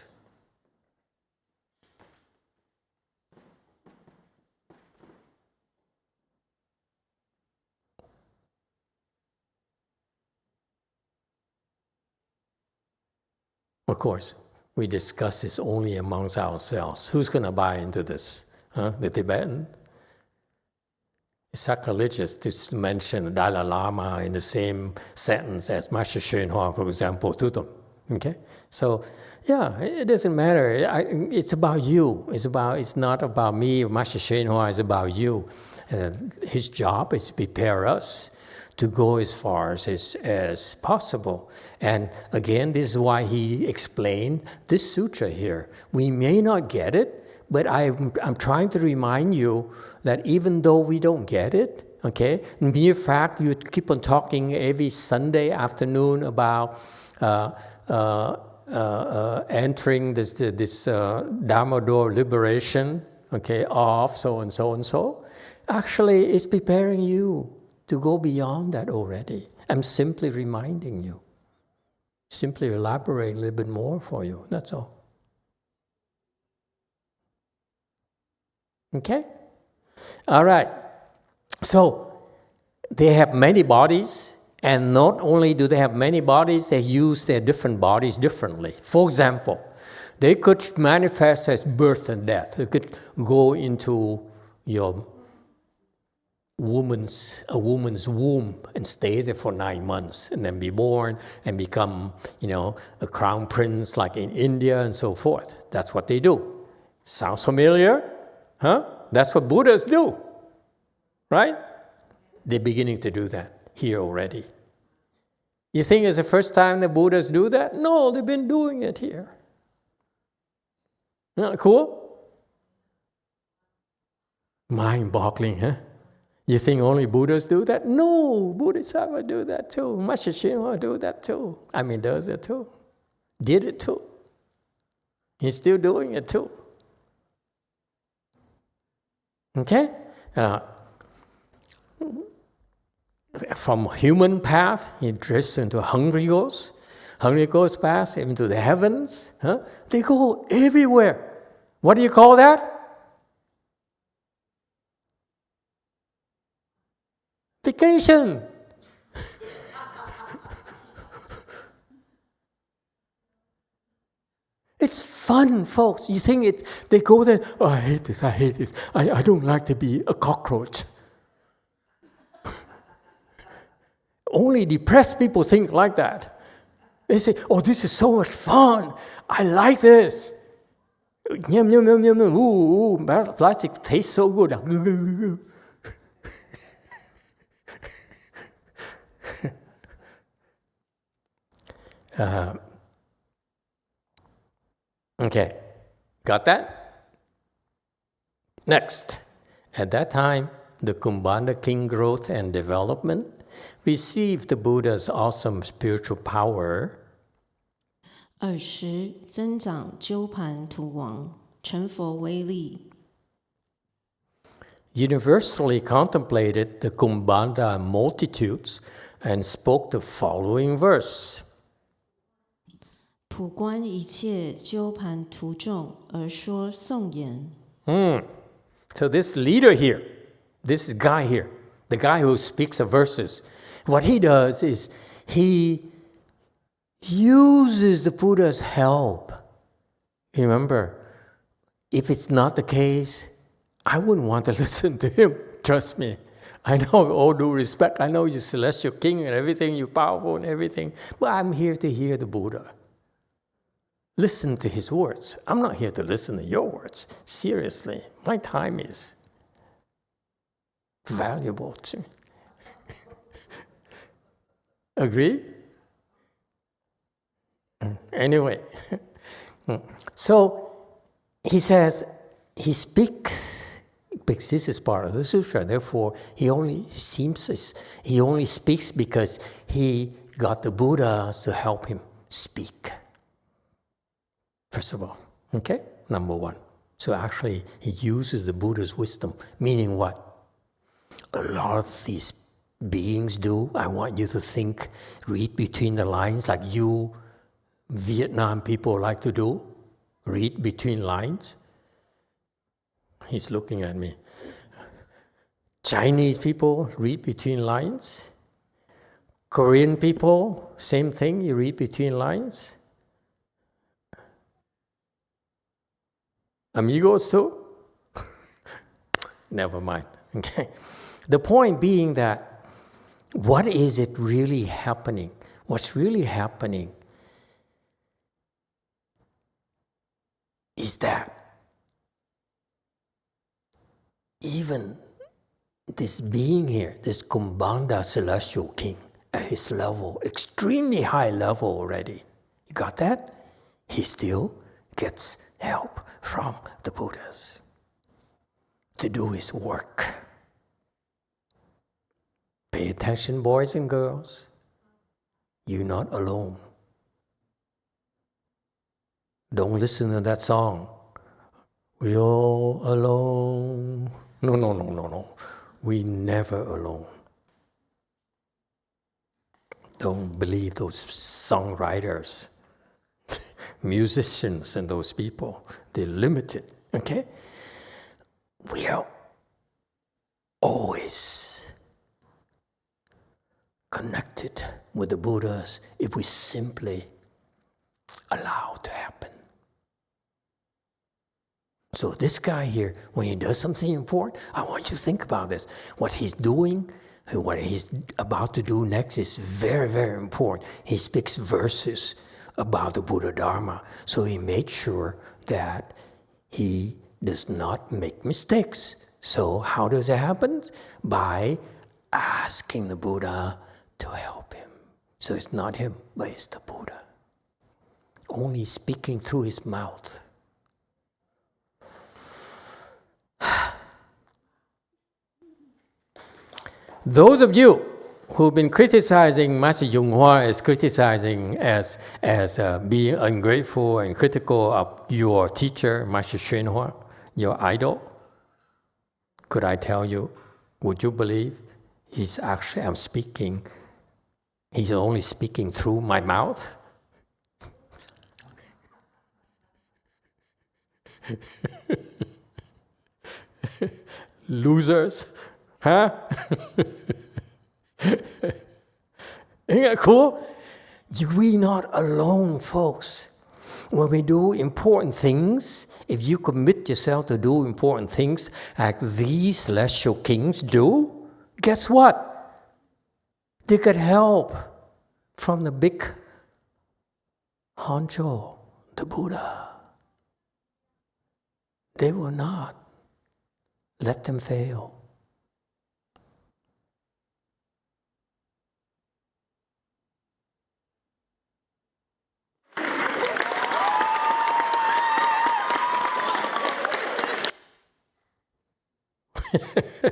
Of course, we discuss this only amongst ourselves. Who's going to buy into this? The Tibetan? It's sacrilegious to mention Dalai Lama in the same sentence as Master Hsuan-Hua, for example, to them. Okay? So, yeah, it doesn't matter. It's about you. It's not about me or Master Hsuan-Hua. It's about you. His job is to prepare us to go as far as possible. And again, this is why he explained this sutra here. We may not get it, but I'm trying to remind you that even though we don't get it, okay, mere fact you keep on talking every Sunday afternoon about entering this Dharma door liberation, okay, of so and so and so, actually it's preparing you to go beyond that already. I'm simply reminding you. Simply elaborate a little bit more for you, that's all. Okay? All right. So, they have many bodies, and not only do they have many bodies, they use their different bodies differently. For example, they could manifest as birth and death. They could go into a woman's womb and stay there for 9 months and then be born and become, a crown prince like in India and so forth. That's what they do. Sounds familiar? Huh? That's what Buddhas do, right? They're beginning to do that here already. You think it's the first time the Buddhas do that? No, they've been doing it here. Not cool? Mind-boggling, huh? You think only Buddhas do that? No, Bodhisattva do that too. Master Hsuan-Hua do that too. Does it too. Did it too. He's still doing it too. Okay? From human path, he drifts into hungry ghosts. Hungry ghosts pass into the heavens. Huh? They go everywhere. What do you call that? Vacation. It's fun, folks. You think they go there, oh, I hate this. I don't like to be a cockroach. Only depressed people think like that. They say, oh, this is so much fun. I like this. Yum, yum, yum, yum, yum. Ooh, plastic tastes so good. Okay, got that? Next, at that time, the Kumbhanda king growth and development receive the Buddha's awesome spiritual power. 尔时增长鸠盘荼王，成佛威力。Universally contemplated the Kumbhanda multitudes and spoke the following verse. 普观一切鸠盘荼众，而说颂言。So this leader here, this guy here, the guy who speaks the verses, what he does is he uses the Buddha's help. Remember, if it's not the case, I wouldn't want to listen to him. Trust me. I know, all due respect, I know you're celestial king and everything, you're powerful and everything, but I'm here to hear the Buddha. Listen to his words. I'm not here to listen to your words. Seriously, my time is valuable to me. Agree? Anyway, so he says, he speaks, because this is part of the sutra, therefore he only speaks because he got the Buddhas to help him speak. First of all, okay? Number one. So actually, he uses the Buddha's wisdom, meaning what? A lot of these beings do. I want you to think, read between the lines like you Vietnam people like to do. Read between lines. He's looking at me. Chinese people read between lines. Korean people, same thing, you read between lines. Amigos too? Never mind. Okay. The point being that what is it really happening? What's really happening is that even this being here, this Kumbhanda celestial king, at his level, extremely high level already, you got that? He still gets help from the Buddhas to do his work. Pay attention, boys and girls. You're not alone. Don't listen to that song. We're all alone. No. We're never alone. Don't believe those songwriters, musicians and those people. They're limited, okay? We are always connected with the Buddhas if we simply allow it to happen. So this guy here, when he does something important, I want you to think about this. What he's doing, what he's about to do next is very, very important. He speaks verses about the Buddha Dharma. So he made sure that he does not make mistakes. So how does it happen? By asking the Buddha to help him. So it's not him, but it's the Buddha. Only speaking through his mouth. Those of you who've been criticizing Master YongHua as criticizing as being ungrateful and critical of your teacher, Master Hsuan, your idol, could I tell you, would you believe he's only speaking through my mouth? Losers, huh? Isn't that cool? We're not alone, folks. When we do important things, if you commit yourself to do important things like these celestial kings do, guess what? They get help from the big honcho, the Buddha. They will not let them fail.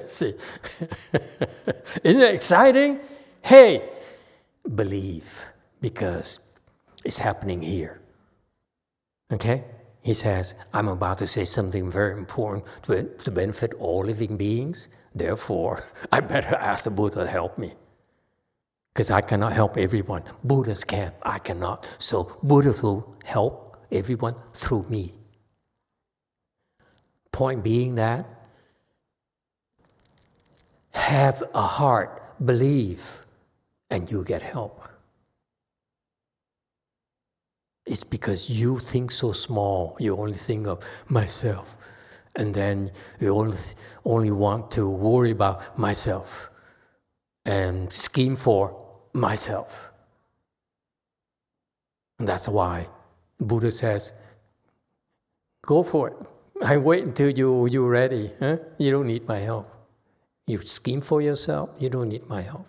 See, isn't it exciting? hey, believe, because it's happening here. Okay? He says, I'm about to say something very important to benefit all living beings. Therefore, I better ask the Buddha to help me. Because I cannot help everyone. Buddhas can, I cannot. So Buddha will help everyone through me. Point being that, have a heart, believe, and you get help. It's because you think so small, you only think of myself. And then you only want to worry about myself and scheme for myself. And that's why Buddha says, go for it. I wait until you're ready. Huh? You don't need my help. You scheme for yourself, you don't need my help.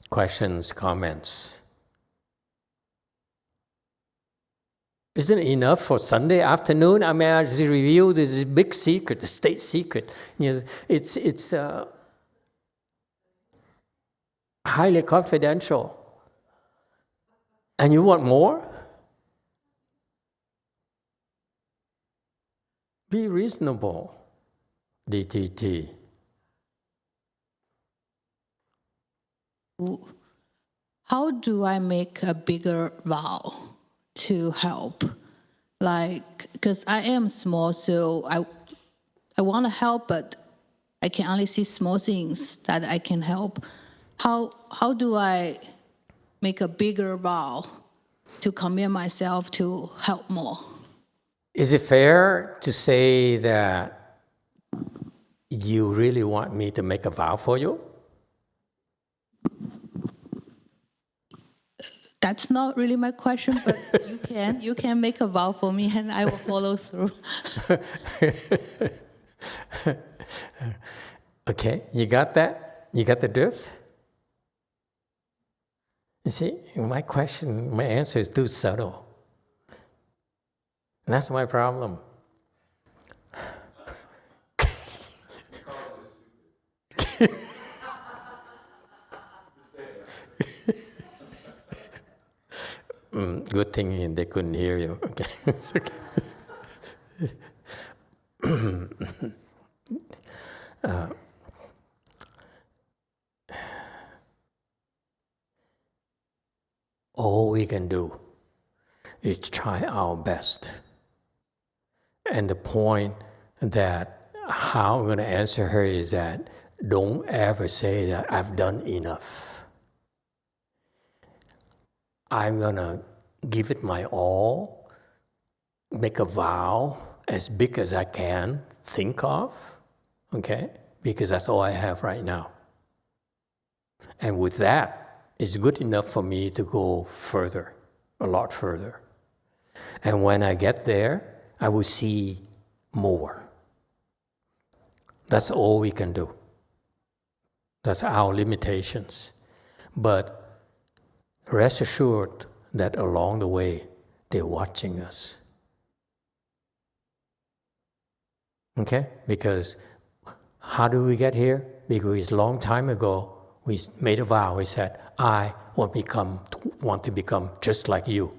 Questions, comments? Isn't it enough for Sunday afternoon? I mean, I just reveal this big secret, the state secret. You know, it's highly confidential. And you want more? Be reasonable, DTT. How do I make a bigger vow to help? Like, because I am small, so I want to help, but I can only see small things that I can help. How do I make a bigger vow to commit myself to help more? Is it fair to say that you really want me to make a vow for you? That's not really my question, but you can make a vow for me and I will follow through. Okay, you got that? You got the drift? You see, my answer is too subtle. That's my problem. Good thing they couldn't hear you. Okay, it's okay. All we can do is try our best. And the point that how I'm going to answer her is that don't ever say that I've done enough. I'm going to give it my all, make a vow as big as I can think of, okay? Because that's all I have right now. And with that, it's good enough for me to go further, a lot further. And when I get there, I will see more. That's all we can do. That's our limitations. But rest assured that along the way, they're watching us. Okay? Because how do we get here? Because a long time ago, we made a vow. We said, I want to become just like you.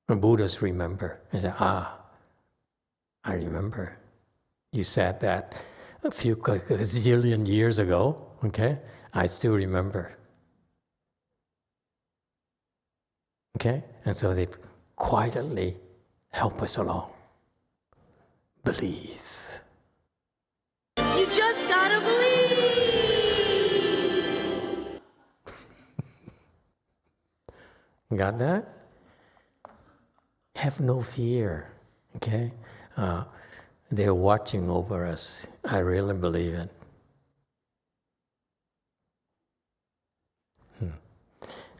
And Buddhists remember. They say, I remember. You said that a zillion years ago, okay? I still remember. Okay? And so they quietly help us along. Believe. You just gotta believe! Got that? Have no fear, okay? They're watching over us. I really believe it.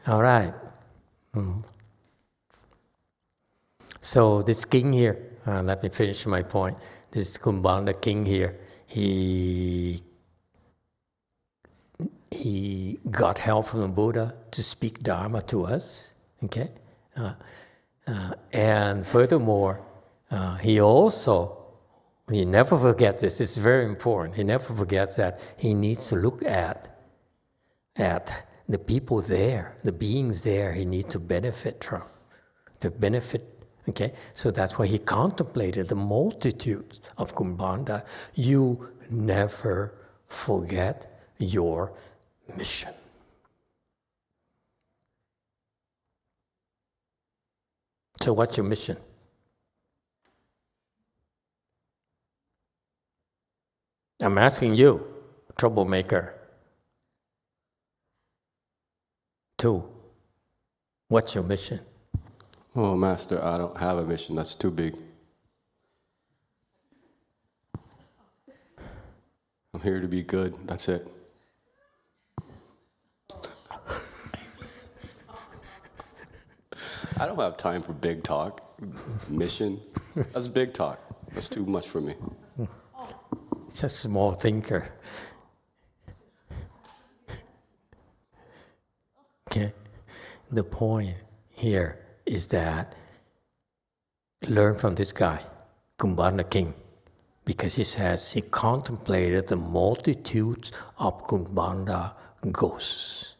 All right. So this king here, let me finish my point. This Kumbhanda king here, he got help from the Buddha to speak Dharma to us, okay? And furthermore, he never forgets this. It's very important. He never forgets that he needs to look at the people there, the beings there. He needs to benefit from, Okay, so that's why he contemplated the multitude of Kumbhanda. You never forget your mission. So what's your mission? I'm asking you, troublemaker. 2, what's your mission? Oh, Master, I don't have a mission. That's too big. I'm here to be good. That's it. I don't have time for big talk. Mission. That's big talk. That's too much for me. It's a small thinker. Okay? The point here is that learn from this guy, Kumbhanda king, because he says he contemplated the multitudes of Kumbhanda ghosts.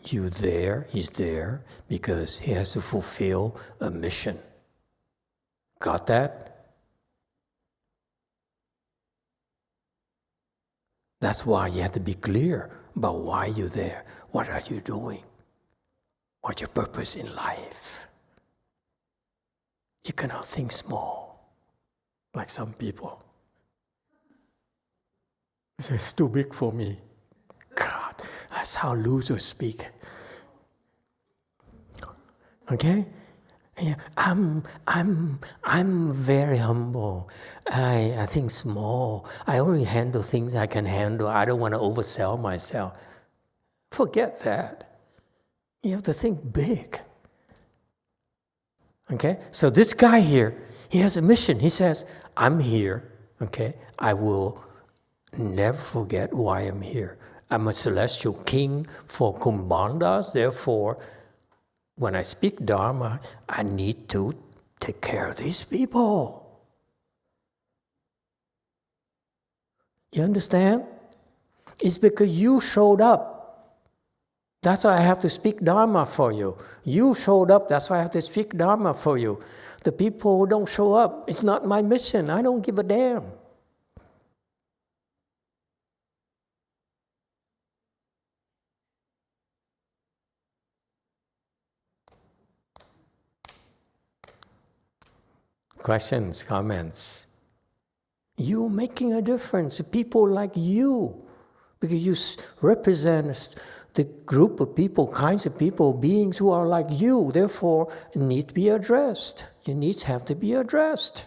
He's there because he has to fulfill a mission. Got that? That's why you have to be clear about why you're there. What are you doing? What's your purpose in life? You cannot think small, like some people. It's too big for me. God, that's how losers speak. Okay? Yeah, I'm very humble. I think small. I only handle things I can handle. I don't want to oversell myself. Forget that. You have to think big. Okay? So this guy here, he has a mission. He says, I'm here. Okay? I will never forget why I'm here. I'm a celestial king for Kumbhandas. Therefore, when I speak Dharma, I need to take care of these people. You understand? It's because you showed up. That's why I have to speak Dharma for you. You showed up, that's why I have to speak Dharma for you. The people who don't show up, it's not my mission. I don't give a damn. Questions, comments? You're making a difference. People like you, because you represent the group of people, kinds of people, beings who are like you, therefore need to be addressed. Your needs have to be addressed.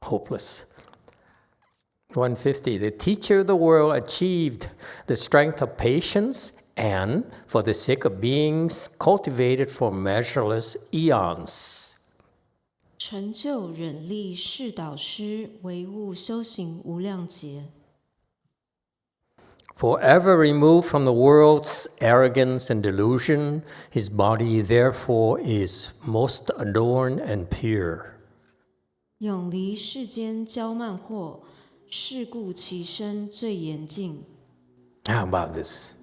Hopeless. 150. The teacher of the world achieved the strength of patience and, for the sake of beings cultivated for measureless eons. 成就忍力是导师，唯物修行无量劫。Forever removed from the world's arrogance and delusion, his body therefore is most adorned and pure. 永离世間驕慢惑，是故其身最嚴淨。 How about this?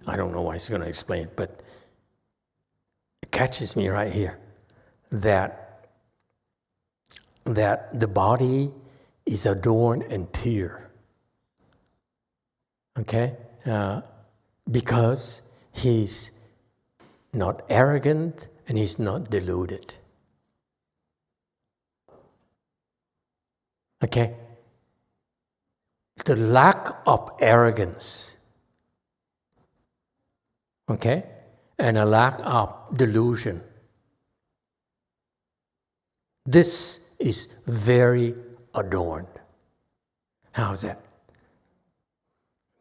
I don't know what he's going to explain, but it catches me right here. That the body is adorned and pure. Okay? Because he's not arrogant and he's not deluded. Okay? The lack of arrogance, okay, and a lack of delusion. This is very adorned. How's that?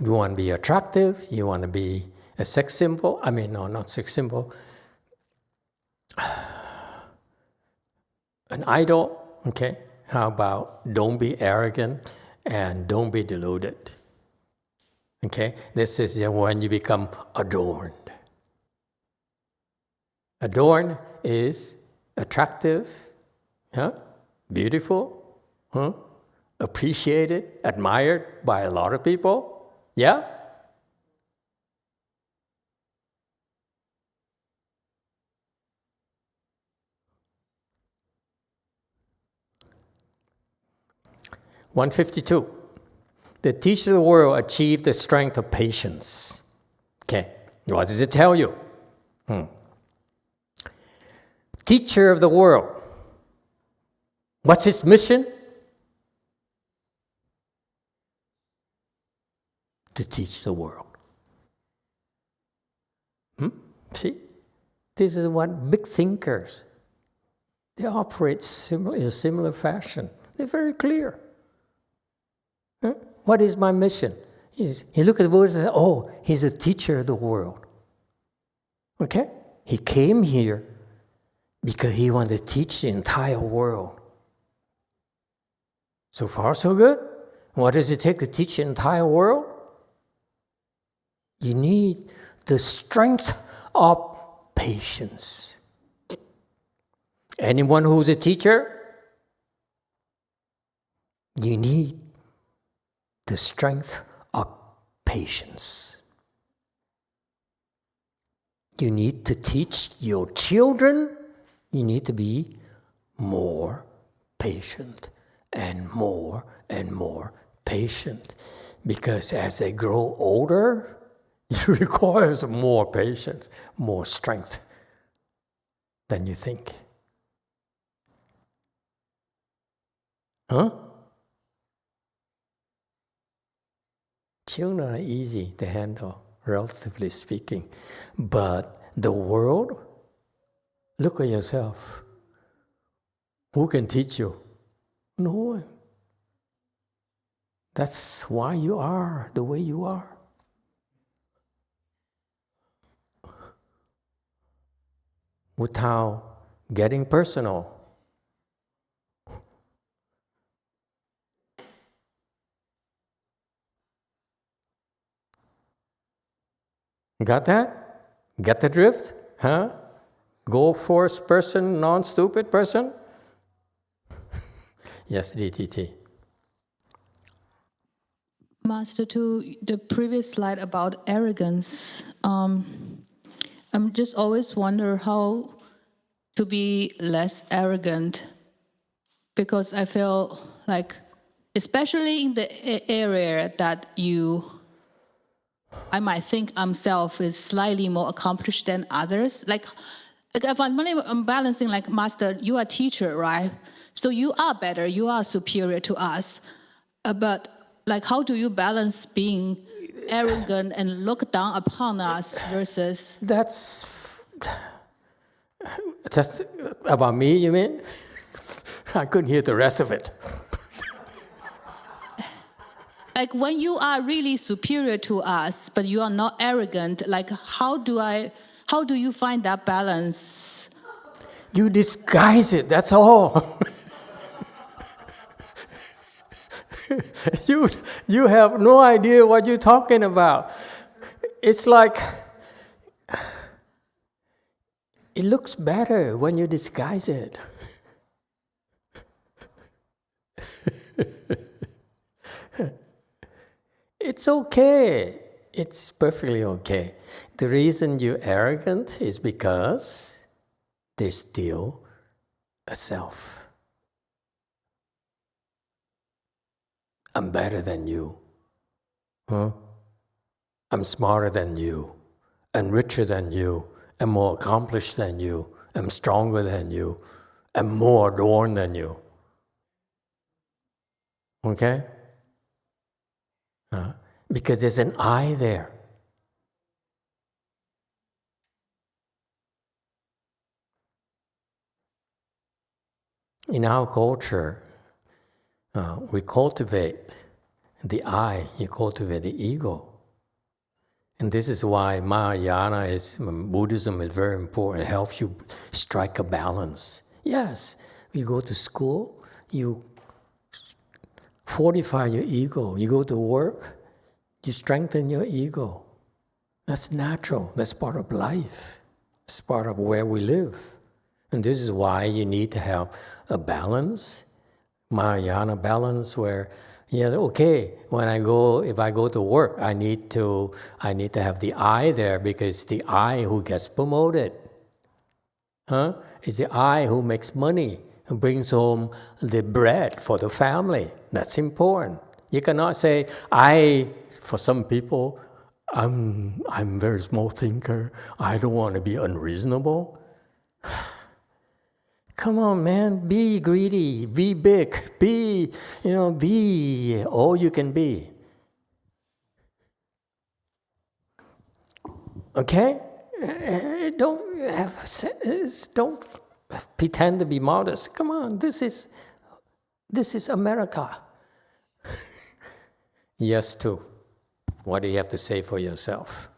You want to be attractive? You want to be a sex symbol? I mean, no, not sex symbol. An idol? Okay. How about don't be arrogant and don't be deluded? Okay? This is when you become adorned. Adorned is attractive, beautiful, appreciated, admired by a lot of people. Yeah? $152. The teacher of the world achieved the strength of patience. Okay, what does it tell you? Teacher of the world. What's his mission? To teach the world. See? This is what big thinkers, they operate in a similar fashion. They're very clear. What is my mission? He look at the Buddha and says, oh, he's a teacher of the world. Okay? He came here because he wanted to teach the entire world. So far, so good. What does it take to teach the entire world? You need the strength of patience. Anyone who's a teacher, you need the strength of patience. You need to teach your children, you need to be more patient and more patient. Because as they grow older, it requires more patience, more strength than you think. Children are easy to handle, relatively speaking. But the world, look at yourself. Who can teach you? No one. That's why you are the way you are. Without getting personal. Got that? Get the drift? Go force person, non-stupid person? Yes, DTT. Master, to the previous slide about arrogance, I'm just always wonder how to be less arrogant, because I feel like, especially in the area that I might think myself is slightly more accomplished than others. Like if I'm balancing, like, Master, you are a teacher, right? So you are better, you are superior to us. But like, how do you balance being arrogant and look down upon us versus... That's about me, you mean? I couldn't hear the rest of it. Like, when you are really superior to us, but you are not arrogant, like, how do you find that balance? You disguise it, that's all. You have no idea what you're talking about. It's like, it looks better when you disguise it. It's okay. It's perfectly okay. The reason you're arrogant is because there's still a self. I'm better than you. I'm smarter than you. I'm richer than you. I'm more accomplished than you. I'm stronger than you. I'm more adorned than you. Okay? Because there's an I there. In our culture, we cultivate the I, you cultivate the ego. And this is why Mahayana Buddhism is very important. It helps you strike a balance. Yes, you go to school, you fortify your ego. You go to work, You strengthen your ego. That's natural. That's part of life. It's part of where we live. And this is why you need to have a balance, Mahayana balance, where, okay, if I go to work, I need to have the I there, because the I who gets promoted. It's the I who makes money, who brings home the bread for the family. That's important. You cannot say, for some people, I'm a very small thinker. I don't want to be unreasonable. Come on, man. Be greedy. Be big. Be all you can be. Okay? Don't pretend to be modest. Come on. This is America. Yes, too. What do you have to say for yourself?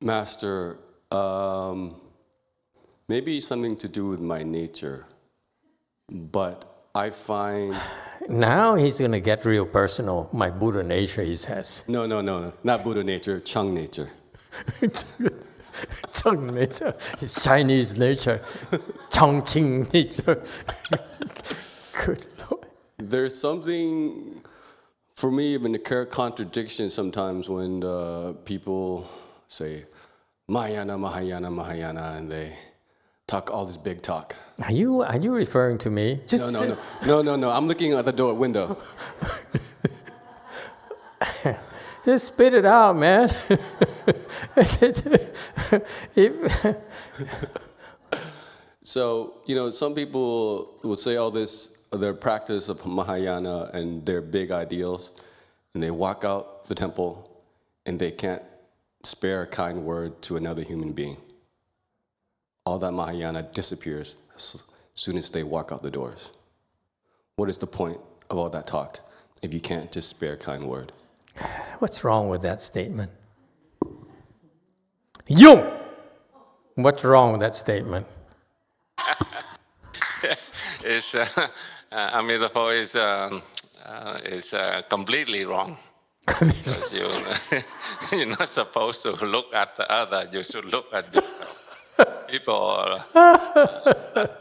Master, maybe something to do with my nature, but I find... Now he's going to get real personal. My Buddha nature, he says. No, not Buddha nature, Chung nature. Chung nature, it's Chinese nature, Chongqing nature. Good Lord. There's something... For me, even a contradiction sometimes when people say, Mahayana, Mahayana, Mahayana, and they talk all this big talk. Are you referring to me? No. I'm looking at the door window. Just spit it out, man. So, some people will say all this, their practice of Mahayana and their big ideals, and they walk out the temple and they can't spare a kind word to another human being. All that Mahayana disappears as soon as they walk out the doors. What is the point of all that talk if you can't just spare a kind word? What's wrong with that statement? Yung! What's wrong with that statement? It's, Emitofuo is completely wrong. Because you're not supposed to look at the other, you should look at yourself.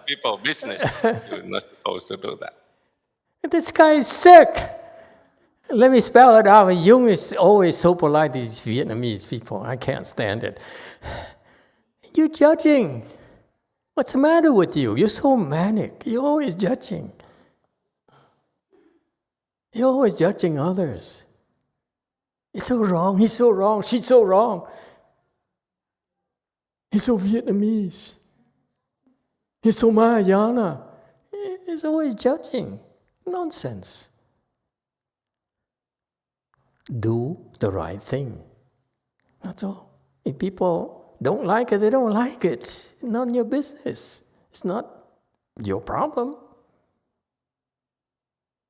People business, you're not supposed to do that. This guy is sick. Let me spell it out. Jung is always so polite to these Vietnamese people. I can't stand it. You're judging. What's the matter with you? You're so manic. You're always judging. You're always judging others. It's so wrong. He's so wrong. She's so wrong. He's so Vietnamese. He's so Mahayana. He's always judging. Nonsense. Do the right thing. That's all. If people don't like it, they don't like it. It's none of your business. It's not your problem.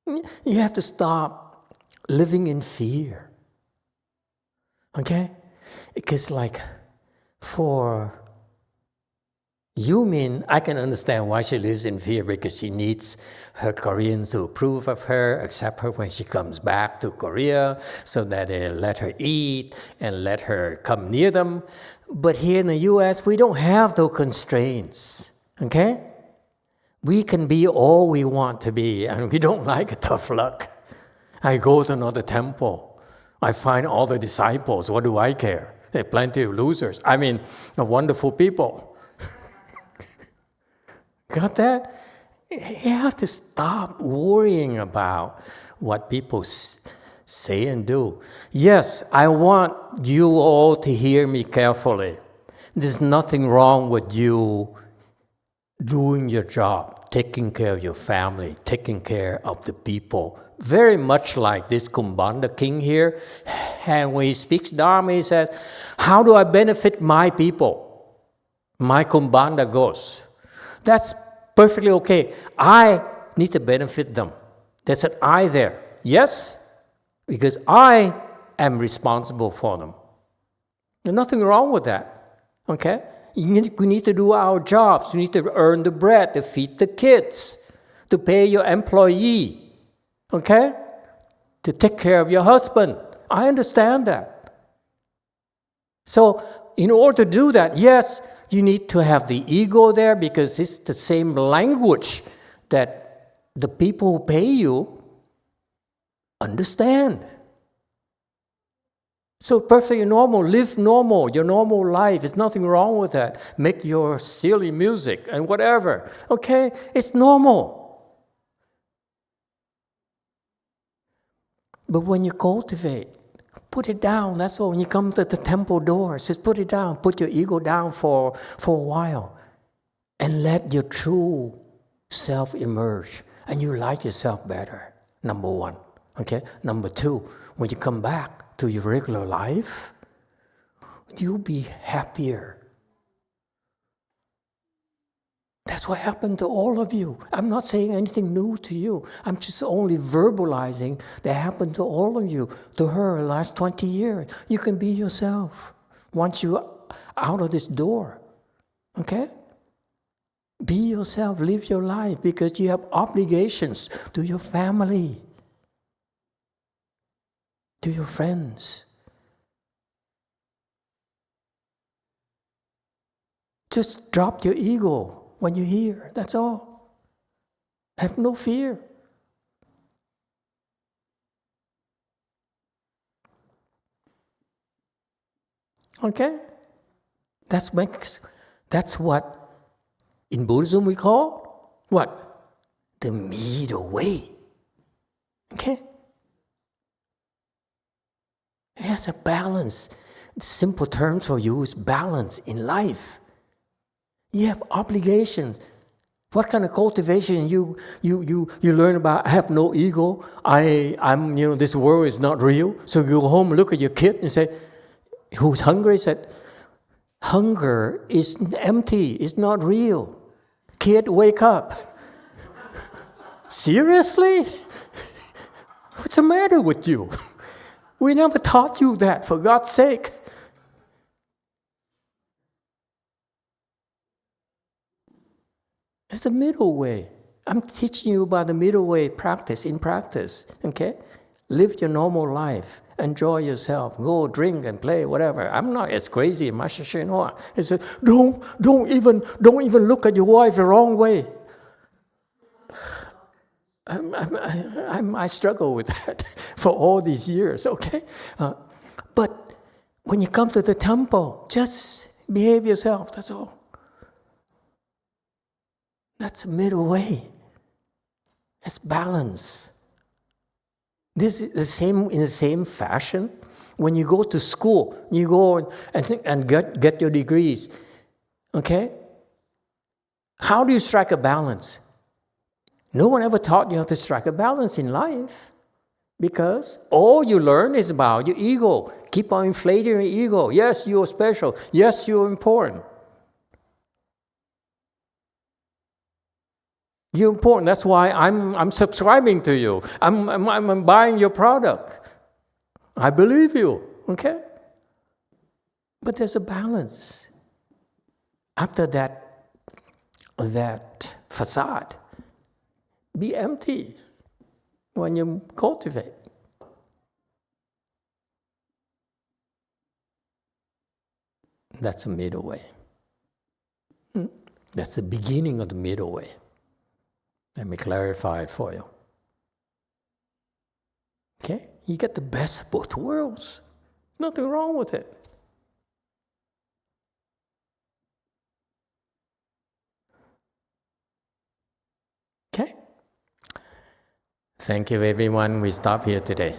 You have to stop living in fear. Okay? Because for Yumin, I can understand why she lives in fear, because she needs her Koreans to approve of her, accept her when she comes back to Korea, so that they let her eat and let her come near them. But here in the US, we don't have those constraints, okay? We can be all we want to be, and we don't like it, tough luck. I go to another temple. I find all the disciples. What do I care? There are plenty of losers. I mean, wonderful people. Got that? You have to stop worrying about what people say and do. Yes, I want you all to hear me carefully. There's nothing wrong with you doing your job, taking care of your family, taking care of the people. Very much like this Kumbhanda king here. And when he speaks Dharma, he says, how do I benefit my people? My Kumbhanda goes. That's perfectly okay. I need to benefit them. There's an I there. Yes? Because I am responsible for them. There's nothing wrong with that. Okay? We need to do our jobs. We need to earn the bread to feed the kids, to pay your employee. Okay? to take care of your husband. I understand that. So in order to do that, yes, you need to have the ego there because it's the same language that the people who pay you understand. So perfectly normal, live normal, your normal life. There's nothing wrong with that. Make your silly music and whatever. Okay? It's normal. But when you cultivate, put it down. That's all. When you come to the temple doors, just put it down. Put your ego down for a while. And let your true self emerge. And you like yourself better. Number one. Okay? Number two, when you come back to your regular life, you'll be happier. That's what happened to all of you. I'm not saying anything new to you. I'm just only verbalizing that happened to all of you, to her the last 20 years. You can be yourself once you're out of this door. Okay? Be yourself, live your life, because you have obligations to your family, to your friends. Just drop your ego when you're here. That's all. Have no fear. Okay? That's what in Buddhism we call what? The middle way. Okay? It has a balance. Simple terms for you is balance in life. You have obligations. What kind of cultivation you learn about? I have no ego. I'm this world is not real. So you go home, look at your kid and say, who's hungry? Said, hunger is empty. It's not real. Kid, wake up. Seriously? What's the matter with you? We never taught you that, for God's sake. It's the middle way. I'm teaching you about the middle way in practice, okay? Live your normal life. Enjoy yourself. Go drink and play, whatever. I'm not as crazy as Master YongHua. He said, don't even look at your wife the wrong way. I struggle with that for all these years, okay? But when you come to the temple, just behave yourself, that's all. That's the middle way. It's balance. This is in the same fashion. When you go to school, you go and get your degrees. Okay? How do you strike a balance? No one ever taught you how to strike a balance in life. Because all you learn is about your ego. Keep on inflating your ego. Yes, you're special. Yes, you're important. You're important. That's why I'm subscribing to you. I'm buying your product. I believe you. Okay? But there's a balance. After that facade, be empty when you cultivate. That's the middle way. That's the beginning of the middle way. Let me clarify it for you. Okay? You get the best of both worlds. Nothing wrong with it. Okay? Thank you, everyone. We stop here today.